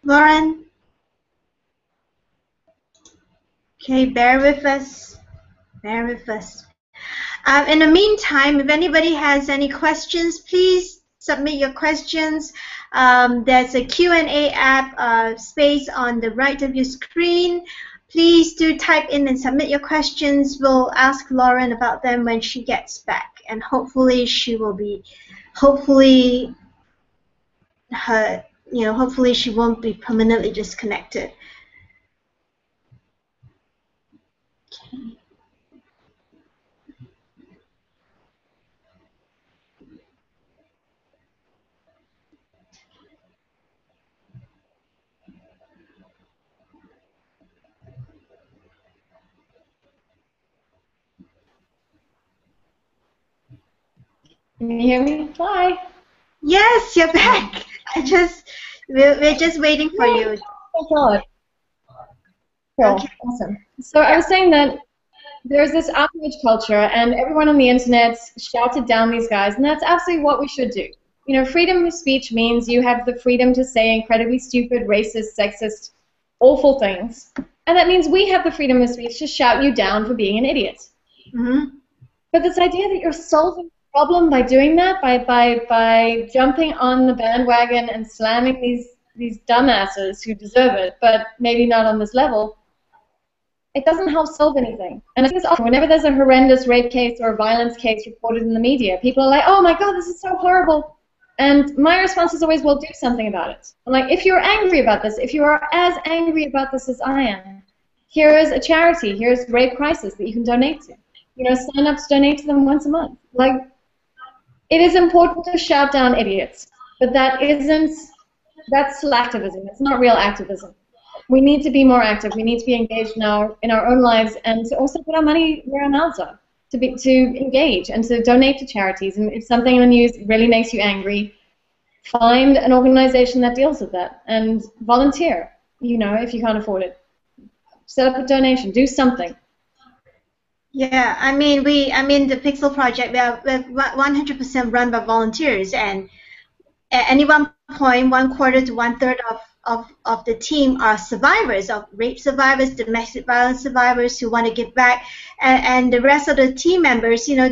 Lauren? Okay, bear with us. Bear with us. In the meantime, if anybody has any questions, please submit your questions. There's a Q&A app space on the right of your screen. Please do type in and submit your questions. We'll ask Lauren about them when she gets back, and hopefully she will be, hopefully she won't be permanently disconnected. Okay. Can you hear me? Hi. Yes, you're back. We're just waiting for you. Oh God. Cool. Okay. Awesome. So I was saying that there's this outrage culture, and everyone on the internet shouted down these guys, and that's absolutely what we should do. You know, freedom of speech means you have the freedom to say incredibly stupid, racist, sexist, awful things, and that means we have the freedom of speech to shout you down for being an idiot. Mm-hmm. But this idea that you're solving the problem by doing that, by jumping on the bandwagon and slamming these dumbasses who deserve it, but maybe not on this level, it doesn't help solve anything. And I think it's often, whenever there's a horrendous rape case or a violence case reported in the media, people are like, oh my God, this is so horrible. And my response is always, well, do something about it. I'm like, if you're angry about this, if you are as angry about this as I am, here is a charity, here's Rape Crisis that you can donate to. You know, sign up to donate to them once a month. Like, it is important to shout down idiots, but that's slacktivism. It's not real activism. We need to be more active. We need to be engaged now in our own lives, and to also put our money where our mouths are, to engage and to donate to charities. And if something in the news really makes you angry, find an organization that deals with that and volunteer. You know, if you can't afford it, set up a donation, do something. Yeah, I mean, the Pixel Project, we're 100% run by volunteers, and at any one point, 1/4 to 1/3 of the team are survivors of rape survivors, domestic violence survivors who want to give back, and the rest of the team members, you know,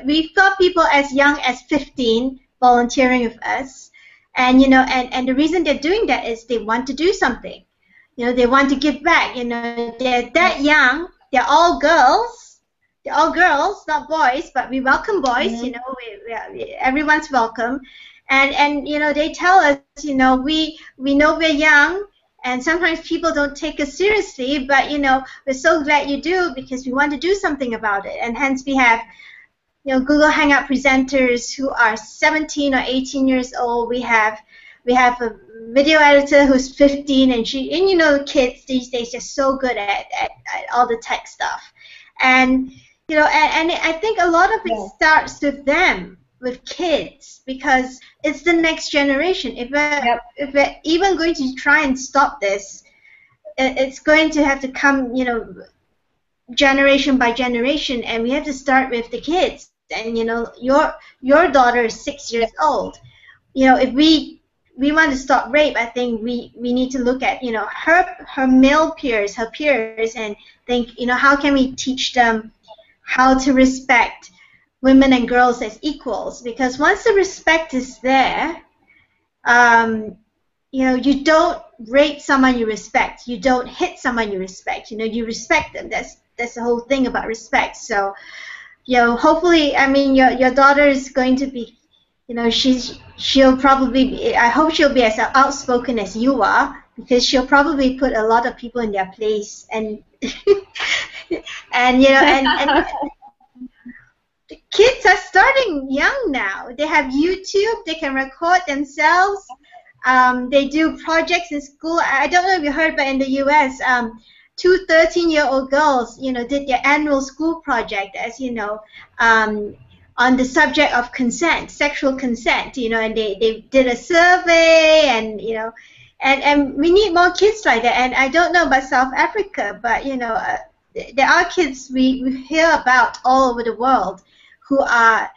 we've got people as young as 15 volunteering with us, and you know, and the reason they're doing that is they want to do something, you know, they want to give back, you know, they're that young, they're all girls. They're all girls, not boys, but we welcome boys. Mm-hmm. You know, everyone's welcome, and you know, they tell us, you know, we know we're young, and sometimes people don't take us seriously, but you know, we're so glad you do because we want to do something about it, and hence we have, you know, Google Hangout presenters who are 17 or 18 years old. We have a video editor who's 15, and you know, kids these days are so good at all the tech stuff, and you know, and I think a lot of it starts with them, with kids, because it's the next generation. If we're even going to try and stop this, it's going to have to come, you know, generation by generation, and we have to start with the kids. And you know, your daughter is 6 years old. You know, if we want to stop rape, I think we need to look at, you know, her male peers, her peers, and think, you know, how can we teach them how to respect women and girls as equals? Because once the respect is there, you know, you don't rape someone you respect. You don't hit someone you respect. You know, you respect them. That's the whole thing about respect. So, you know, hopefully, I mean, your daughter is going to be, you know, she'll probably be, I hope she'll be as outspoken as you are, because she'll probably put a lot of people in their place, and and you know, and the kids are starting young now. They have YouTube. They can record themselves. They do projects in school. I don't know if you heard, but in the U.S., two 13-year-old girls, did their annual school project, as you know, on the subject of consent, sexual consent, and they did a survey, and and we need more kids like that. And I don't know about South Africa, but there are kids we hear about all over the world who are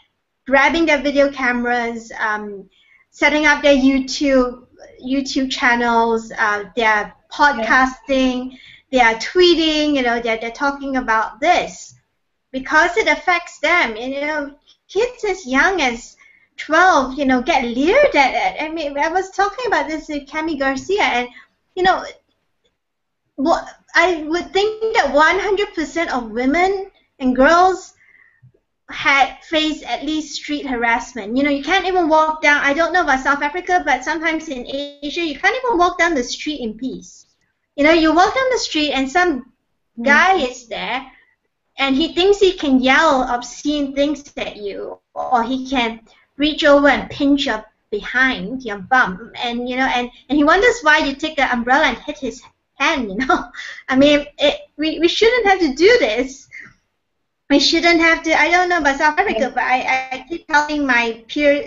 grabbing their video cameras, setting up their YouTube channels, they're podcasting, they are tweeting, they're talking about this because it affects them. Kids as young as 12, get leered at. I mean, I was talking about this with Cami Garcia, and what I would think that 100% of women and girls had faced at least street harassment. You can't even walk down. I don't know about South Africa, but sometimes in Asia, you can't even walk down the street in peace. You walk down the street and some guy is there, and he thinks he can yell obscene things at you, or he can reach over and pinch your behind, your bum, and and he wonders why you take the umbrella and hit his hand. I mean, we shouldn't have to do this. We shouldn't have to. I don't know about South Africa, but I keep telling my peer,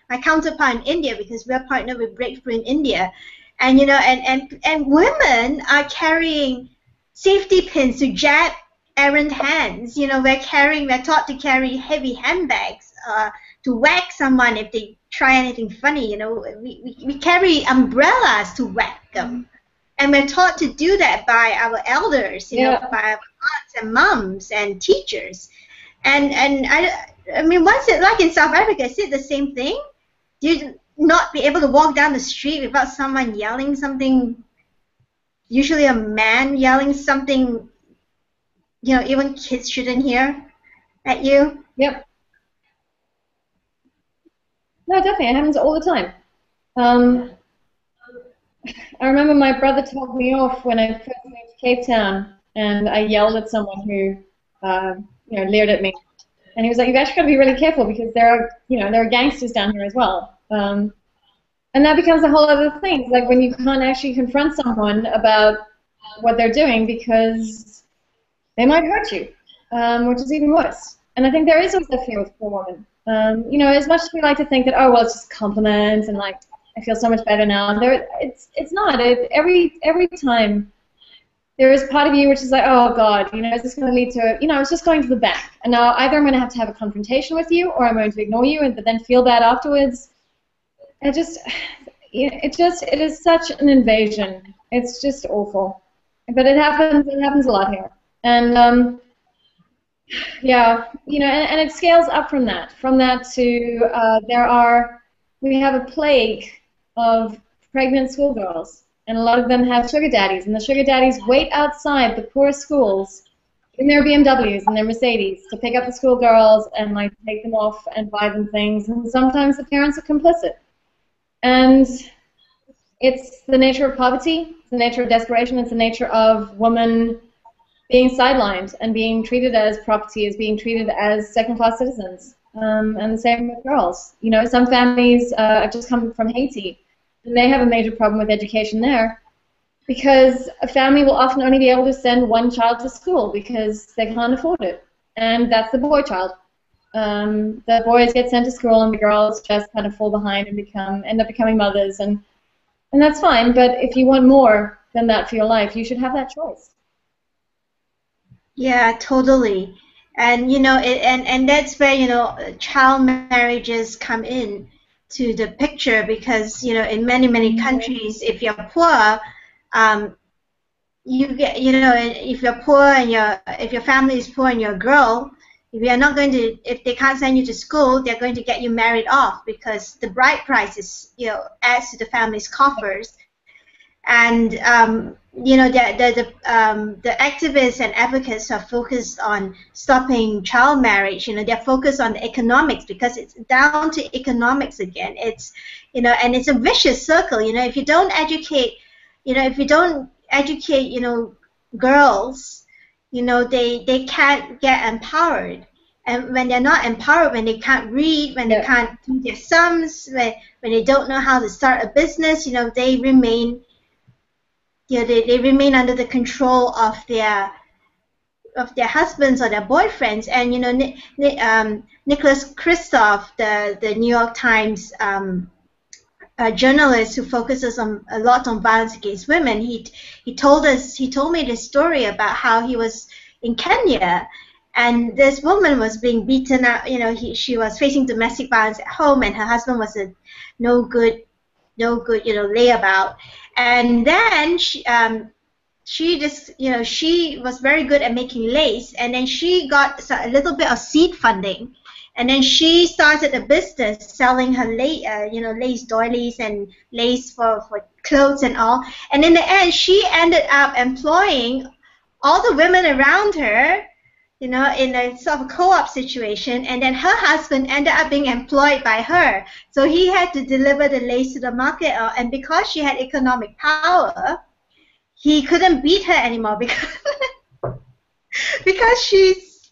my counterpart in India, because we're partnered with Breakthrough in India, and and women are carrying safety pins to jab errant hands. We're taught to carry heavy handbags, to whack someone if they try anything funny. We carry umbrellas to whack them. And we're taught to do that by our elders, by our aunts and moms and teachers. And I mean, what's it like in South Africa? Is it the same thing? Do you not be able to walk down the street without someone yelling something, usually a man yelling something, even kids shouldn't hear at you? Yep. No, definitely. It happens all the time. I remember my brother told me off when I first moved to Cape Town, and I yelled at someone who, leered at me. And he was like, "You've actually got to be really careful because there are gangsters down here as well." And that becomes a whole other thing, like when you can't actually confront someone about what they're doing because they might hurt you, which is even worse. And I think there is always a fear with poor women. As much as we like to think that, oh, well, it's just compliments and like, I feel so much better now. It's not. Every time there is part of you which is like, oh God, is this going to lead to? I was just going to the bank, and now either I'm going to have a confrontation with you, or I'm going to ignore you, but then feel bad afterwards. It is such an invasion. It's just awful. But it happens. It happens a lot here, and and it scales up from that. From that to we have a plague of pregnant schoolgirls, and a lot of them have sugar daddies, and the sugar daddies wait outside the poorest schools in their BMWs and their Mercedes to pick up the schoolgirls and like take them off and buy them things, and sometimes the parents are complicit. And it's the nature of poverty, it's the nature of desperation, it's the nature of women being sidelined and being treated as property, as being treated as second-class citizens. And the same with girls. Some families have just come from Haiti, and they have a major problem with education there because a family will often only be able to send one child to school because they can't afford it, and that's the boy child. The boys get sent to school, and the girls just kind of fall behind and end up becoming mothers, and that's fine. But if you want more than that for your life, you should have that choice. Yeah, totally. And and that's where child marriages come in to the picture, because in many countries, if you're poor, you get if you're poor and if your family is poor and you're a girl, if they can't send you to school, they're going to get you married off because the bride price is adds to the family's coffers. And the activists and advocates are focused on stopping child marriage. They're focused on the economics because it's down to economics again. It's and it's a vicious circle. If you don't educate, girls, they can't get empowered. and when they're not empowered, when they can't read, when they can't do their sums, when they don't know how to start a business, they remain, they remain under the control of their husbands or their boyfriends. And Nicholas Kristof, the New York Times journalist who focuses a lot on violence against women, he told me this story about how he was in Kenya, and this woman was being beaten up. She was facing domestic violence at home, and her husband was a no good layabout. And then she just, she was very good at making lace, and then she got a little bit of seed funding, and then she started a business selling her lace doilies and lace for clothes and all. And in the end, she ended up employing all the women around her, in a sort of co-op situation, and then her husband ended up being employed by her. So he had to deliver the lace to the market, and because she had economic power, he couldn't beat her anymore because she's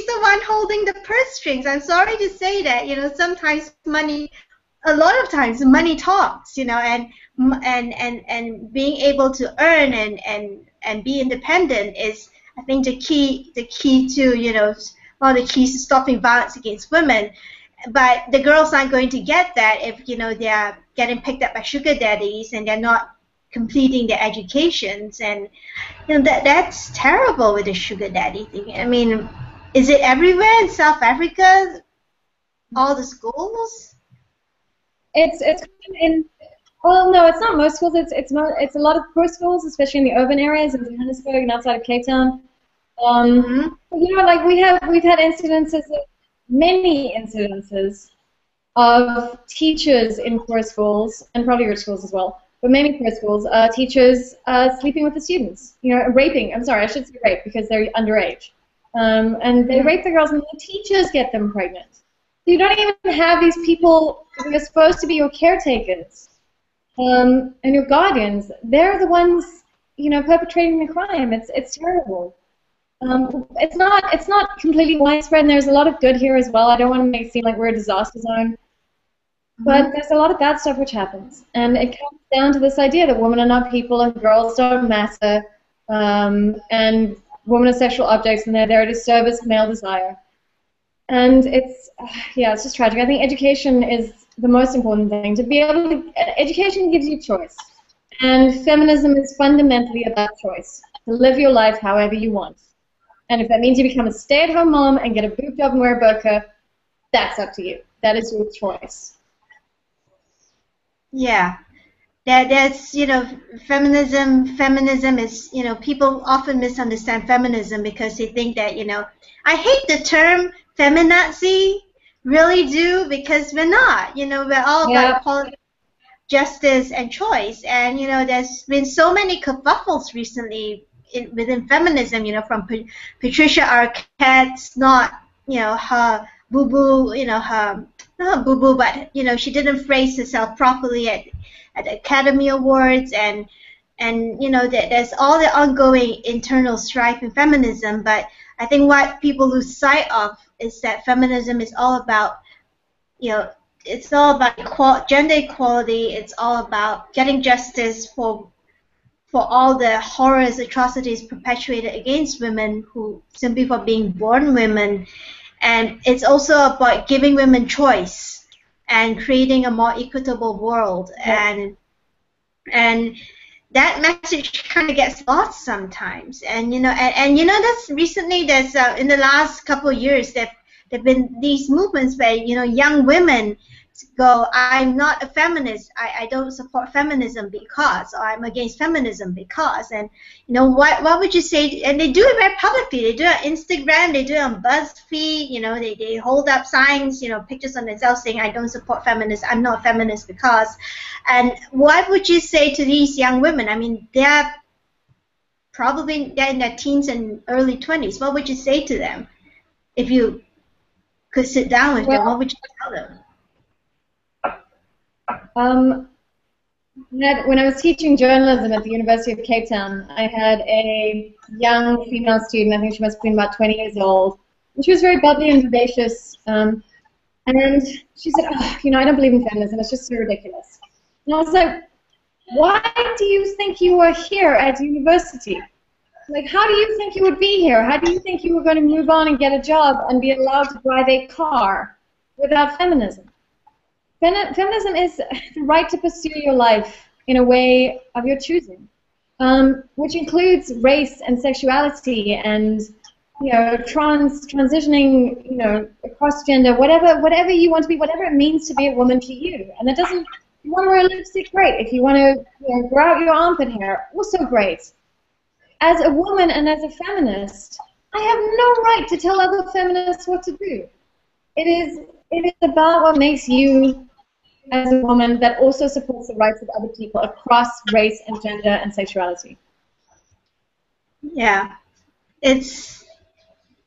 the one holding the purse strings. I'm sorry to say that, sometimes a lot of times money talks, and being able to earn and be independent is, I think, the key to, one of the keys to stopping violence against women. But the girls aren't going to get that if, they're getting picked up by sugar daddies and they're not completing their educations. And that's terrible with the sugar daddy thing. I mean, is it everywhere in South Africa? All the schools? It's in. Well, no, it's not most schools. It's a lot of poor schools, especially in the urban areas in Johannesburg and outside of Cape Town. Like we've had many incidences of teachers in poor schools, and probably rich schools as well, but mainly poor schools, teachers sleeping with the students, raping. I'm sorry, I should say rape because they're underage. And they rape the girls, and the teachers get them pregnant. So you don't even have these people who are supposed to be your caretakers and your guardians. They're the ones, perpetrating the crime. It's terrible. It's not completely widespread, and there's a lot of good here as well. I don't want to make it seem like we're a disaster zone. But there's a lot of bad stuff which happens, and it comes down to this idea that women are not people and girls don't matter, and women are sexual objects and they're there to service male desire. And it's just tragic. I think education is the most important thing. Education gives you choice, and feminism is fundamentally about choice, to live your life however you want. And if that means you become a stay-at-home mom and get a boob job and wear a burqa, that's up to you. That is your choice. Yeah, that's, feminism is, people often misunderstand feminism because they think that, I hate the term feminazi, really do, because we're not, we're all about equality, justice, and choice. And, there's been so many kerfuffles recently within feminism, from Patricia Arquette's not, her boo-boo, her not boo-boo, but she didn't phrase herself properly at the Academy Awards, and there's all the ongoing internal strife in feminism. But I think what people lose sight of is that feminism is all about, it's all about gender equality. It's all about getting justice for all the horrors, atrocities perpetuated against women who simply for being born women. And it's also about giving women choice and creating a more equitable world. And that message kind of gets lost sometimes. And that's recently. There's in the last couple of years there've been these movements where young women go, I'm not a feminist. I don't support feminism because, or I'm against feminism because. And what would you say? And they do it very publicly. They do it on Instagram. They do it on BuzzFeed. They hold up signs, pictures on themselves saying, I don't support feminists. I'm not a feminist because. And what would you say to these young women? I mean, they're in their teens and early 20s. What would you say to them if you could sit down with them? What would you tell them? When I was teaching journalism at the University of Cape Town, I had a young female student. I think she must have been about 20 years old. And she was very bubbly and vivacious. And she said, oh, you know, I don't believe in feminism. It's just so ridiculous. And I was like, why do you think you are here at university? Like, how do you think you would be here? How do you think you were going to move on and get a job and be allowed to drive a car without feminism? Feminism is the right to pursue your life in a way of your choosing, which includes race and sexuality and, you know, transitioning, you know, across gender, whatever you want to be, whatever it means to be a woman to you. And that doesn't, if you want to wear lipstick, great. If you want to, you know, grow out your armpit hair, also great. As a woman and as a feminist, I have no right to tell other feminists what to do. It is about what makes you as a woman that also supports the rights of other people across race and gender and sexuality. Yeah, it's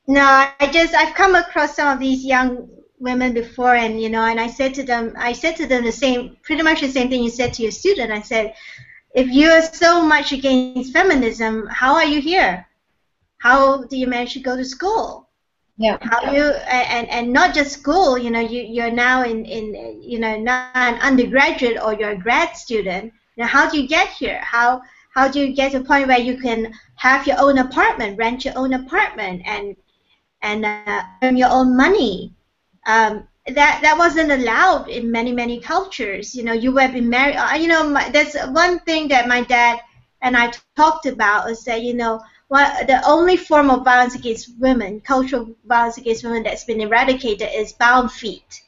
no. I've come across some of these young women before, and you know, and I said to them pretty much the same thing you said to your student. I said, if you're so much against feminism, how are you here? How do you manage to go to school? Yeah. How you and not just school, you know, you're now in you know, not an undergraduate or you're a grad student. You know, how do you get here? How do you get to a point where you can have your own apartment, rent your own apartment, and earn your own money? That wasn't allowed in many cultures. You know, you have been married. You know, that's one thing that my dad and I talked about is that, you know, the only form of violence against women, cultural violence against women that's been eradicated is bound feet.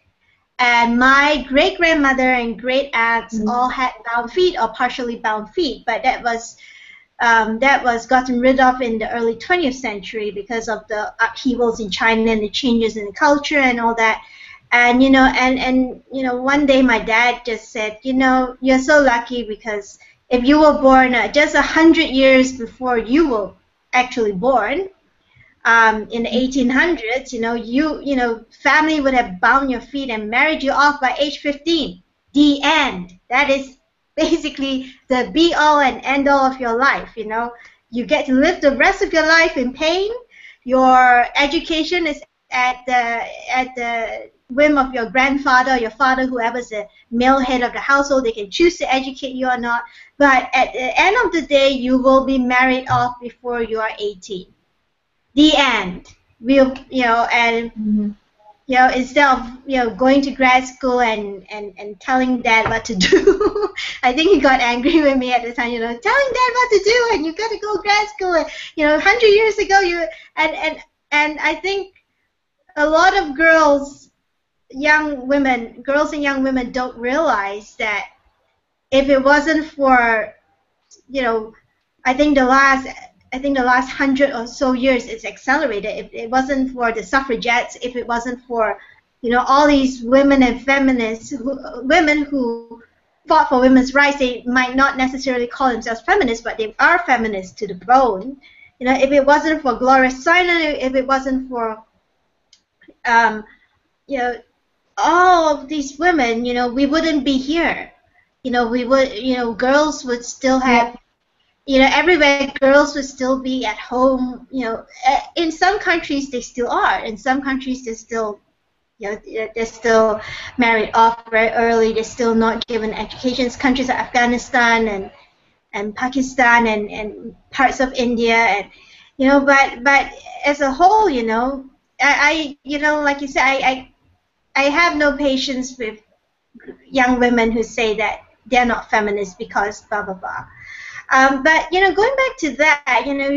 And my great-grandmother and great-aunts all had bound feet or partially bound feet, but that was gotten rid of in the early 20th century because of the upheavals in China and the changes in the culture and all that. And you know, and you know, one day my dad just said, you know, you're so lucky because if you were born just 100 years before you were actually born, in the 1800s, you know, family would have bound your feet and married you off by age 15. The end. That is basically the be all and end all of your life. You know, you get to live the rest of your life in pain. Your education is at the whim of your grandfather, your father, whoever's the male head of the household. They can choose to educate you or not. But at the end of the day, you will be married off before you are 18. The end. We'll, you know, and you know, instead of, you know, going to grad school and telling dad what to do, I think he got angry with me at the time. You know, telling dad what to do, and you got to go grad school. And, you know, 100 years ago, and I think a lot of girls and young women don't realize that if it wasn't for, you know, I think the last 100 or so years it's accelerated. If it wasn't for the suffragettes, if it wasn't for, you know, all these women and feminists, women who fought for women's rights, they might not necessarily call themselves feminists, but they are feminists to the bone. You know, if it wasn't for Gloria Steinem, if it wasn't for, you know, all of these women, you know, we wouldn't be here. You know, we would, you know, girls would still have, you know, everywhere girls would still be at home. You know, in some countries they still are. In some countries they're still, you know, they're still married off very early. They're still not given educations. Countries like Afghanistan and Pakistan and parts of India, and you know, but as a whole, you know, I you know, like you said, I have no patience with young women who say that they're not feminists because blah blah blah. But you know, going back to that, you know,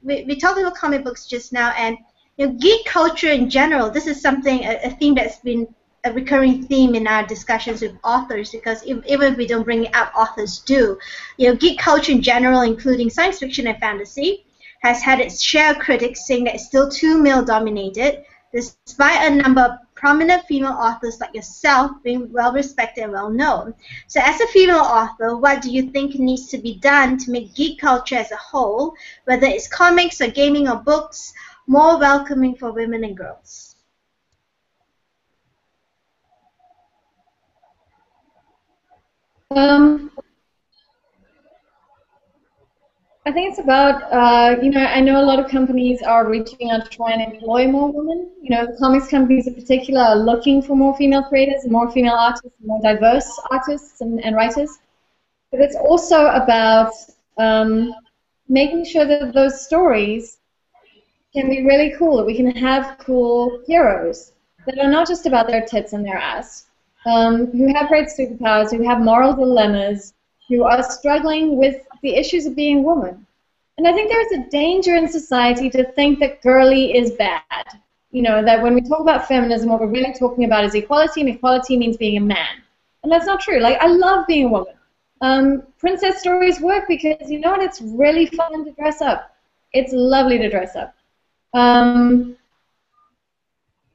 we talked about comic books just now, and you know, geek culture in general. This is something, a theme that's been a recurring theme in our discussions with authors, because even if we don't bring it up, authors do. You know, geek culture in general, including science fiction and fantasy, has had its share of critics saying that it's still too male-dominated, despite a number of prominent female authors like yourself being well respected and well known. So as a female author, what do you think needs to be done to make geek culture as a whole, whether it's comics or gaming or books, more welcoming for women and girls? I think it's about, you know, I know a lot of companies are reaching out to try and employ more women. You know, the comics companies in particular are looking for more female creators, more female artists, more diverse artists and writers. But it's also about making sure that those stories can be really cool, that we can have cool heroes that are not just about their tits and their ass, who have great superpowers, who have moral dilemmas, who are struggling with the issues of being a woman. And I think there is a danger in society to think that girly is bad. You know, that when we talk about feminism, what we're really talking about is equality, and equality means being a man. And that's not true. Like, I love being a woman. Princess stories work because, you know what, it's really fun to dress up. It's lovely to dress up.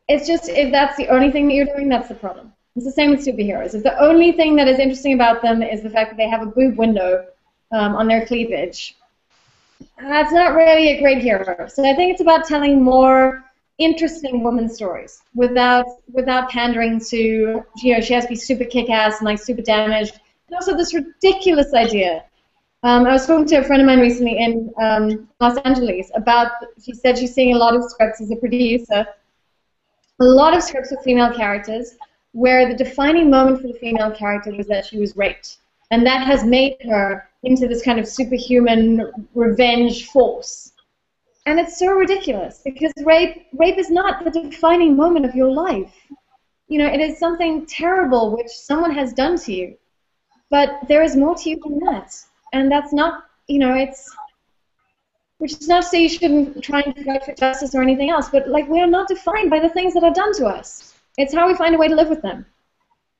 It's just, if that's the only thing that you're doing, that's the problem. It's the same with superheroes. If the only thing that is interesting about them is the fact that they have a boob window on their cleavage, that's not really a great hero. So I think it's about telling more interesting woman stories without pandering to, you know, she has to be super kick-ass and like super damaged. And also this ridiculous idea. I was talking to a friend of mine recently in Los Angeles about, she said she's seeing a lot of scripts as a producer, a lot of scripts with female characters where the defining moment for the female character was that she was raped. And that has made her into this kind of superhuman revenge force. And it's so ridiculous because rape is not the defining moment of your life. You know, it is something terrible which someone has done to you. But there is more to you than that. And that's not, you know, which is not to say you shouldn't try and fight for justice or anything else, but like we are not defined by the things that are done to us. It's how we find a way to live with them.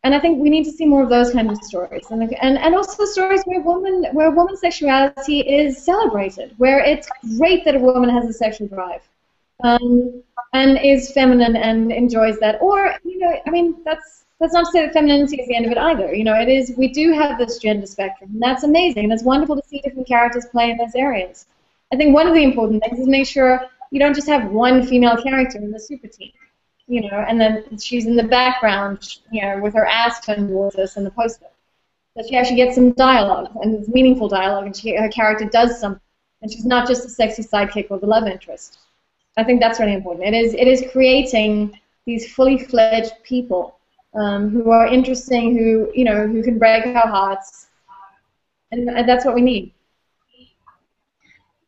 And I think we need to see more of those kinds of stories, and also stories where woman's sexuality is celebrated, where it's great that a woman has a sexual drive, and is feminine and enjoys that. Or, you know, I mean, that's not to say that femininity is the end of it either. You know, it is. We do have this gender spectrum, and that's amazing, and it's wonderful to see different characters play in those areas. I think one of the important things is make sure you don't just have one female character in the super team. You know, and then she's in the background, you know, with her ass turned towards us in the poster. That she actually gets some dialogue, and it's meaningful dialogue, and her character does something, and she's not just a sexy sidekick or the love interest. I think that's really important. It is creating these fully fledged people who are interesting, who can break our hearts, and that's what we need.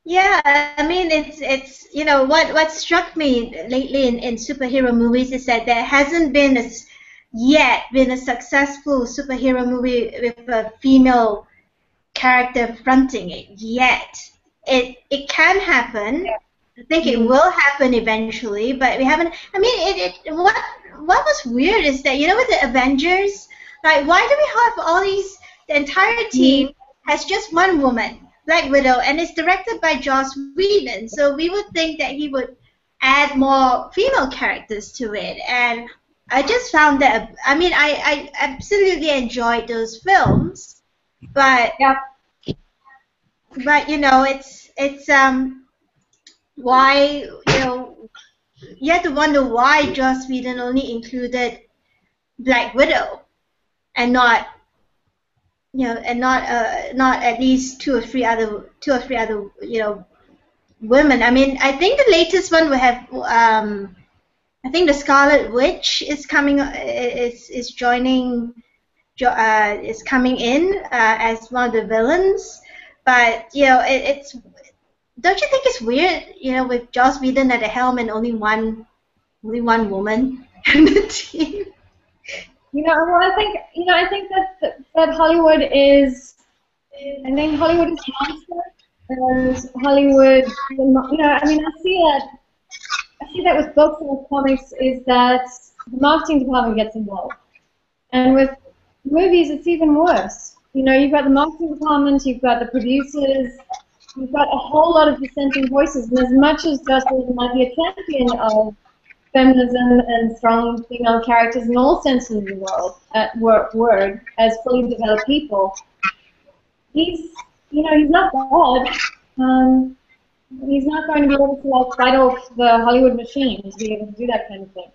Yeah, I mean, it's you know, what struck me lately in superhero movies is that there hasn't been yet been a successful superhero movie with a female character fronting it yet. It can happen. I think it will happen eventually, but we haven't. I mean, what was weird is that, you know, with the Avengers, like, why do we have all these? The entire team has just one woman, Black Widow, and it's directed by Joss Whedon, so we would think that he would add more female characters to it. And I just found that, I mean, I absolutely enjoyed those films, but you know, it's why, you know, you have to wonder why Joss Whedon only included Black Widow and not, you know, and not at least two or three other you know, women. I mean, I think the latest one will have I think the Scarlet Witch is coming is joining is coming in as one of the villains. But, you know, it's, don't you think it's weird, you know, with Joss Whedon at the helm and only one woman in the team? You know, well, I think that Hollywood is, I think Hollywood is monster, and Hollywood, you know, I mean, I see that with books and with comics, is that the marketing department gets involved, and with movies, it's even worse. You know, you've got the marketing department, you've got the producers, you've got a whole lot of dissenting voices, and as much as Joss Whedon might be a champion of feminism and strong female characters in all senses of the word as fully developed people, he's not God. He's not going to be able to like fight off the Hollywood machine to be able to do that kind of thing.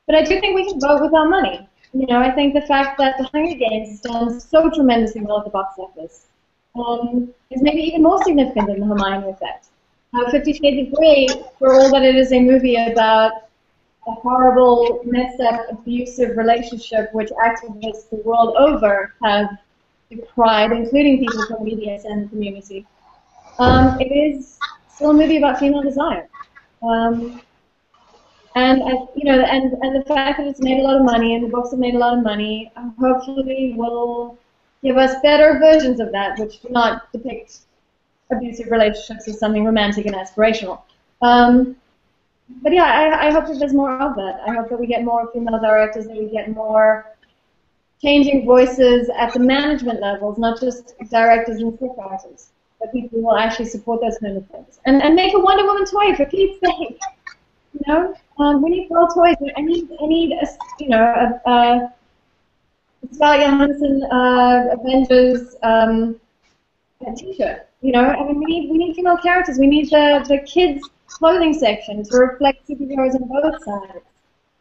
But I do think we can vote with our money. You know, I think the fact that The Hunger Games has done so tremendously well at the box office, is maybe even more significant than the Hermione effect. 50 Shades of Grey, for all that it is a movie about a horrible, messed up, abusive relationship which activists the world over have decried, including people from the BDSM community, it is still a movie about female desire. And the fact that it's made a lot of money and the books have made a lot of money, hopefully will give us better versions of that, which do not depict abusive relationships as something romantic and aspirational. But yeah, I hope that there's more of that. I hope that we get more female directors, that we get more changing voices at the management levels, not just directors and scriptwriters, but people who will actually support those kind of things. And make a Wonder Woman toy, for Pete's sake. You know, we need girl toys. I need a Scarlett Johansson Avengers T-shirt. You know, I mean, we need female characters. We need the kids' clothing section to reflect superheroes on both sides.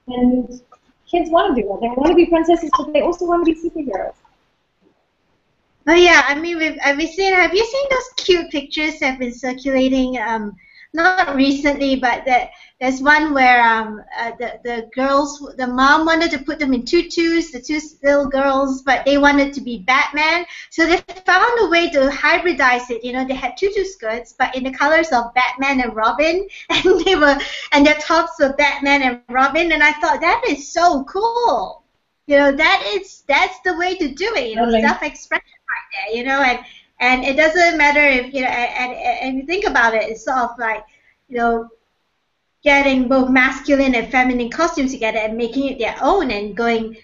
And kids want to do that. They want to be princesses, but they also want to be superheroes. Oh yeah, I mean, have you seen those cute pictures that have been circulating? Not recently, but there's one where the girls, the mom wanted to put them in tutus, the two little girls, but they wanted to be Batman, so they found a way to hybridize it. You know, they had tutu skirts, but in the colors of Batman and Robin, and their tops were Batman and Robin, and I thought that is so cool. You know, that's the way to do it. You know, self-expression right there. You know, and it doesn't matter if, you know, and you think about it, it's sort of like, you know, getting both masculine and feminine costumes together and making it their own and going,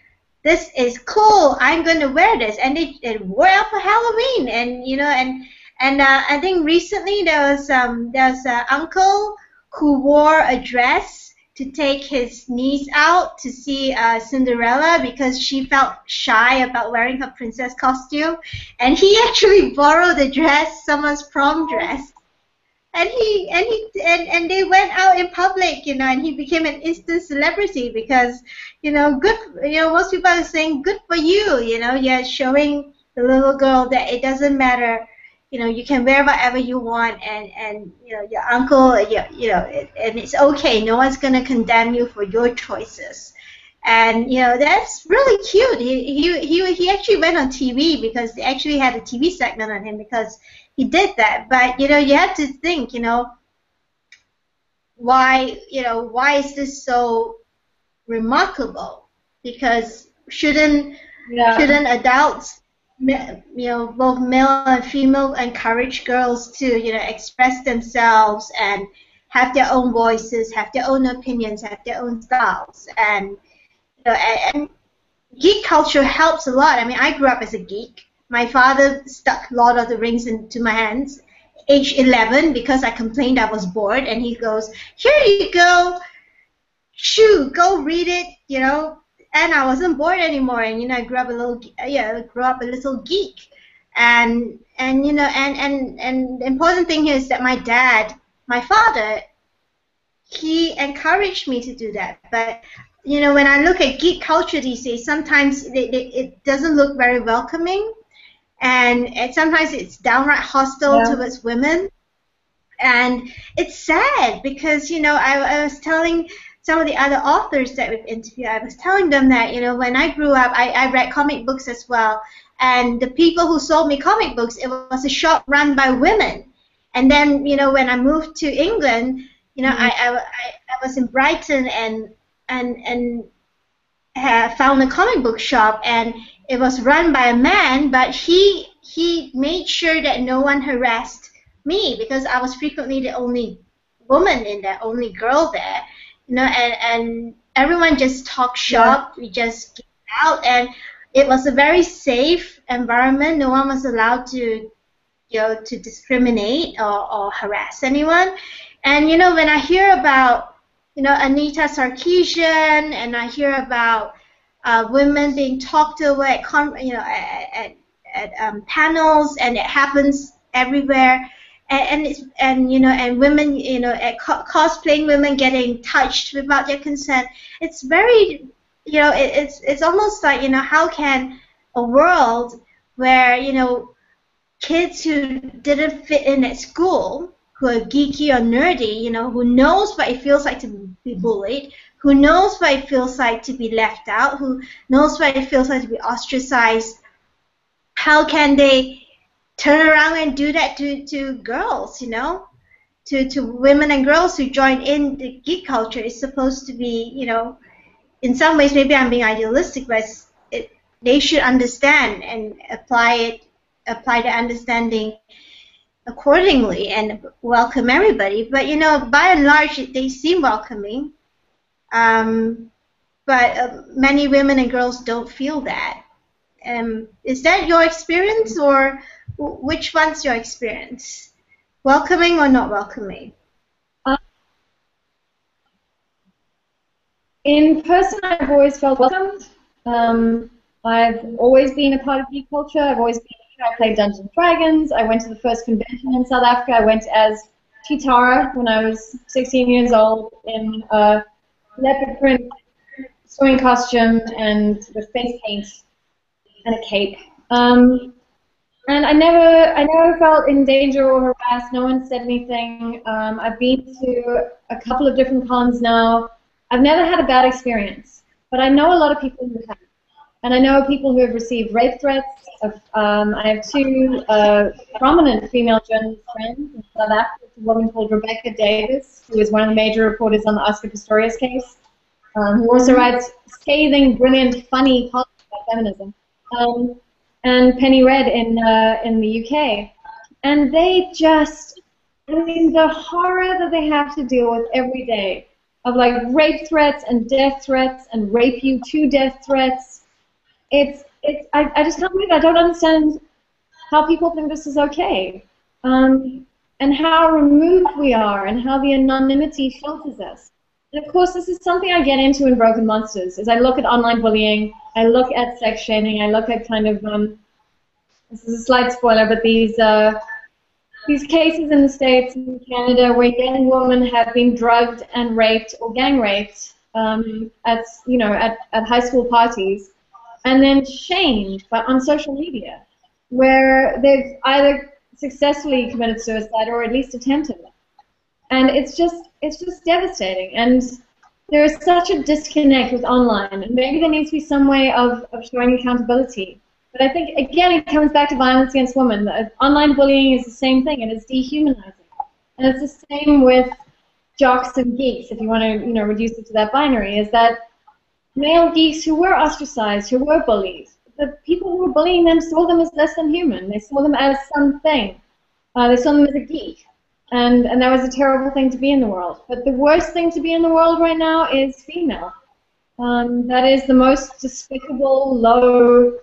this is cool, I'm going to wear this. And they wore out for Halloween. And, you know, and I think recently there was an uncle who wore a dress to take his niece out to see Cinderella because she felt shy about wearing her princess costume, and he actually borrowed the dress, someone's prom dress, and they went out in public, you know, and he became an instant celebrity because, you know, most people are saying good for you, you know, you're showing the little girl that it doesn't matter. You know, you can wear whatever you want, and you know, your uncle, you know, and it's okay. No one's gonna condemn you for your choices, and you know, that's really cute. He actually went on TV because they actually had a TV segment on him because he did that. But you know, you have to think, you know, why is this so remarkable? Because shouldn't adults, you know, both male and female, encourage girls to, you know, express themselves and have their own voices, have their own opinions, have their own styles, and you know, and geek culture helps a lot. I mean, I grew up as a geek. My father stuck Lord of the Rings into my hands, age 11, because I complained I was bored, and he goes, "Here you go, shoo, go read it," you know. And I wasn't bored anymore, and you know, I grew up a little geek, and you know, and the important thing here is that my father, he encouraged me to do that. But you know, when I look at geek culture these days, sometimes it doesn't look very welcoming, and sometimes it's downright hostile towards women, and it's sad because, you know, I was telling some of the other authors that we've interviewed, I was telling them that, you know, when I grew up, I read comic books as well, and the people who sold me comic books, it was a shop run by women. And then, you know, when I moved to England, you know, I was in Brighton and found a comic book shop, and it was run by a man, but he made sure that no one harassed me because I was frequently the only woman in there, only girl there. You know, and everyone just talked shop. We just get out, and it was a very safe environment. No one was allowed to, you know, to discriminate or harass anyone. And you know, when I hear about, you know, Anita Sarkeesian, and I hear about women being talked over at panels, and it happens everywhere. And you know, and women, you know, cosplaying women getting touched without their consent. It's very, you know, it's almost like, you know, how can a world where, you know, kids who didn't fit in at school, who are geeky or nerdy, you know, who knows what it feels like to be bullied, who knows what it feels like to be left out, who knows what it feels like to be ostracized. How can they turn around and do that to girls, you know, to women and girls who join in the geek culture? Is supposed to be, you know, in some ways maybe I'm being idealistic, but they should understand and apply the understanding accordingly and welcome everybody. But you know, by and large, they seem welcoming. But many women and girls don't feel that. Is that your experience, or which one's your experience? Welcoming or not welcoming? In person, I've always felt welcomed. I've always been a part of geek culture. I've always been here. I played Dungeons and Dragons. I went to the first convention in South Africa. I went as Chitara when I was 16 years old in a leopard print swimming costume and with face paint and a cape. And I never felt in danger or harassed. No one said anything. I've been to a couple of different cons now. I've never had a bad experience, but I know a lot of people who have. And I know people who have received rape threats. I have two prominent female journalist friends in South Africa, a woman called Rebecca Davis, who is one of the major reporters on the Oscar Pistorius case, who also writes scathing, brilliant, funny columns about feminism, and Penny Red in the UK. And they just, I mean, the horror that they have to deal with every day of like rape threats and death threats and rape you to death threats. I just can't believe it. I don't understand how people think this is okay, and how removed we are, and how the anonymity shelters us. And of course, this is something I get into in Broken Monsters. As I look at online bullying, I look at sex shaming, I look at kind of this is a slight spoiler, but these cases in the States and Canada where young women have been drugged and raped or gang raped at high school parties, and then shamed on social media, where they've either successfully committed suicide or at least attempted it. And it's just devastating. And there is such a disconnect with online, and maybe there needs to be some way of showing accountability. But I think, again, it comes back to violence against women. Online bullying is the same thing, and it's dehumanizing. And it's the same with jocks and geeks, if you want to reduce it to that binary, is that male geeks who were ostracized, who were bullied, the people who were bullying them saw them as less than human. They saw them as something. They saw them as a geek. And that was a terrible thing to be in the world. But the worst thing to be in the world right now is female. That is the most despicable, low,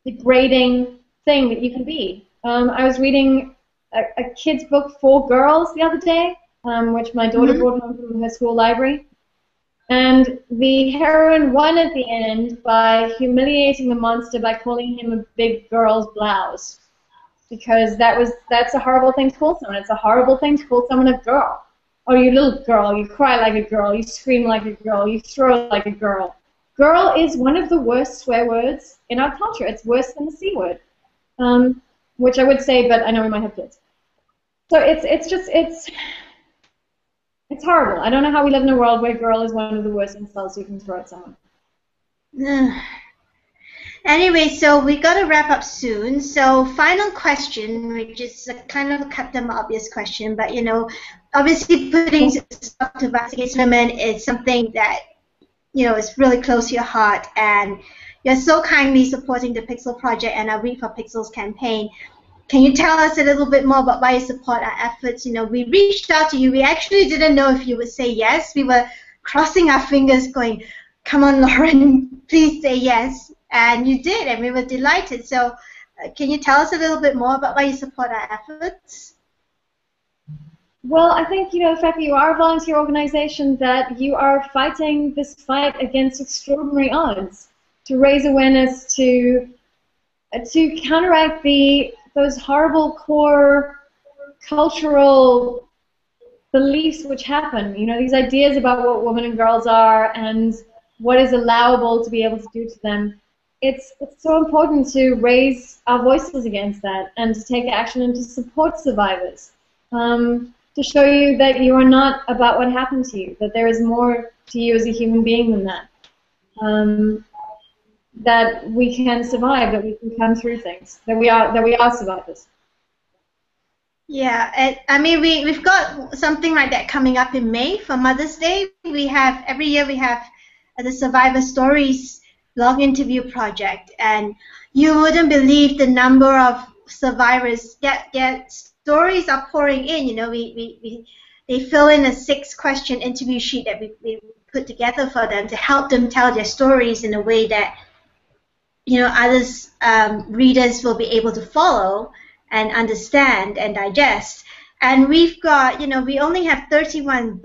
degrading thing that you can be. I was reading a kid's book for girls the other day, which my daughter brought home from her school library. And the heroine won at the end by humiliating the monster by calling him a big girl's blouse. Because that's a horrible thing to call someone. It's a horrible thing to call someone a girl. Oh, you little girl, you cry like a girl, you scream like a girl, you throw like a girl. Girl is one of the worst swear words in our culture. It's worse than the C word, which I would say, but I know we might have kids. So it's horrible. I don't know how we live in a world where girl is one of the worst insults you can throw at someone. Anyway, so we got to wrap up soon. So final question, which is a kind of a cut them obvious question, but obviously putting stuff to violence against women is something that is really close to your heart, and you're so kindly supporting the Pixel Project and our Read for Pixels campaign. Can you tell us a little bit more about why you support our efforts? We reached out to you. We actually didn't know if you would say yes. We were crossing our fingers going, come on, Lauren, please say yes. And you did, and we were delighted. So can you tell us a little bit more about why you support our efforts? Well, I think, the fact that you are a volunteer organization, that you are fighting this fight against extraordinary odds to raise awareness, to counteract those horrible core cultural beliefs which happen. These ideas about what women and girls are and what is allowable to be able to do to them. it's so important to raise our voices against that and to take action and to support survivors. To show you that you are not about what happened to you, that there is more to you as a human being than that. That we can survive, that we can come through things, that we are survivors. Yeah, I mean we've got something like that coming up in May for Mother's Day. Every year we have the Survivor Stories blog interview project, and you wouldn't believe the number of survivors that stories are pouring in. You know, they fill in a 6-question interview sheet that we put together for them to help them tell their stories in a way that others readers will be able to follow and understand and digest. And we've got, we only have 31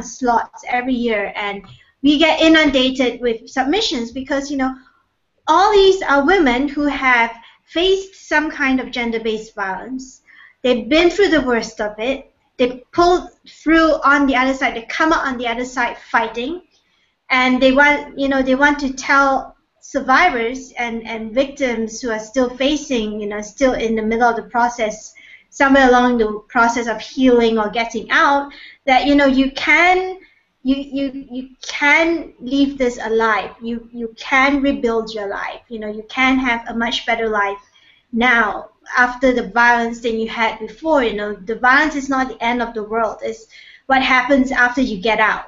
slots every year, and we get inundated with submissions because, all these are women who have faced some kind of gender-based violence. They've been through the worst of it. They pulled through on the other side. They come out on the other side fighting, and they want to tell survivors and victims who are still facing, still in the middle of the process, somewhere along the process of healing or getting out, that you can leave this alive. You can rebuild your life. You can have a much better life now after the violence than you had before. The violence is not the end of the world. It's what happens after you get out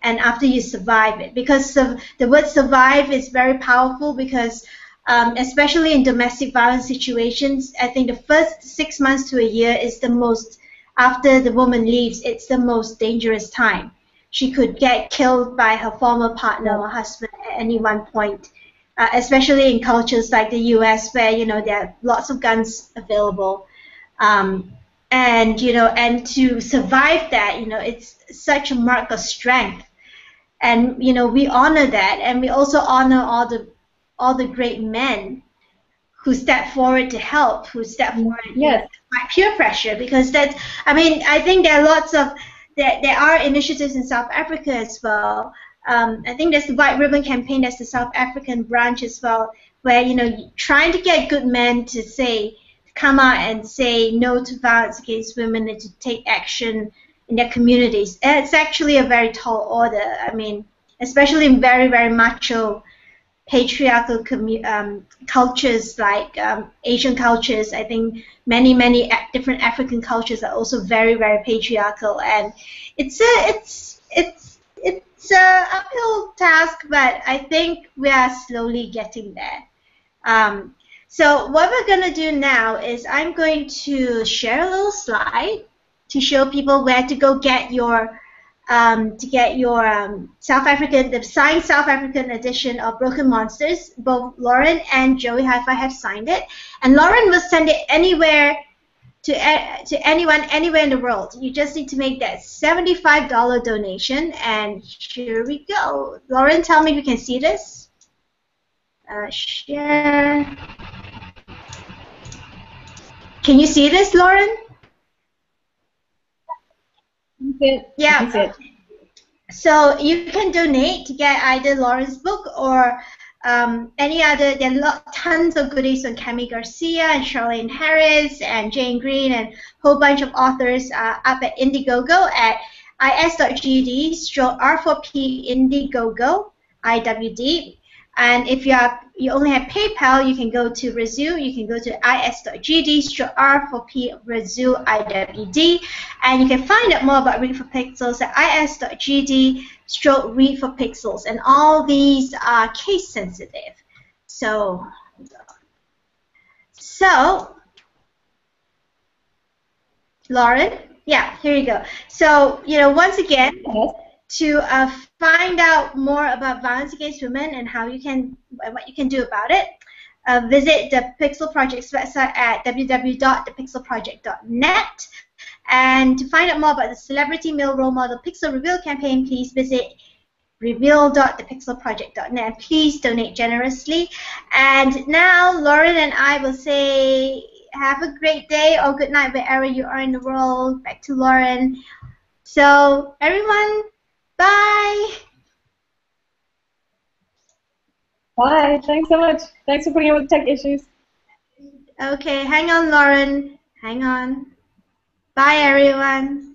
and after you survive it. Because the word survive is very powerful, because especially in domestic violence situations, I think the first 6 months to a year is the most, after the woman leaves, it's the most dangerous time. She could get killed by her former partner or husband at any one point, especially in cultures like the US, where there are lots of guns available. And to survive that, it's such a mark of strength. And we honor that, and we also honor all the great men who step forward to help, who step forward by peer pressure. Because I think there are lots of there are initiatives in South Africa as well. I think there's the White Ribbon Campaign. There's the South African branch as well, where trying to get good men to come out and say no to violence against women and to take action in their communities. And it's actually a very tall order. I mean, especially in very, very macho, patriarchal cultures like Asian cultures. I think many different African cultures are also very, very patriarchal, and it's a uphill task, but I think we are slowly getting there. So what we're going to do now is I'm going to share a little slide to show people where to go get your South African, the signed South African edition of Broken Monsters. Both Lauren and Joey Hi-Fi have signed it, and Lauren will send it anywhere to anyone anywhere in the world. You just need to make that $75 donation, and here we go. Lauren, tell me if you can see this. Share. Can you see this, Lauren? Yeah. So you can donate to get either Lauren's book or any other. There are tons of goodies on Cami Garcia and Charlene Harris and Jane Green and a whole bunch of authors up at Indiegogo at is.gd/R4P Indiegogo IWD. And if you only have PayPal, you can go to Rezu. You can go to is.gd/R4P Rezu IWD, and you can find out more about Read for Pixels at is.gd/Read for Pixels. And all these are case sensitive. So Lauren, yeah, here you go. So once again, to find out more about violence against women and what you can do about it, visit the Pixel Project's website at www.thepixelproject.net. And to find out more about the Celebrity Male Role Model Pixel Reveal campaign, please visit reveal.thepixelproject.net. Please donate generously. And now Lauren and I will say have a great day or good night wherever you are in the world. Back to Lauren. So everyone, bye. Bye. Thanks so much. Thanks for putting up with tech issues. Okay, hang on, Lauren. Hang on. Bye, everyone.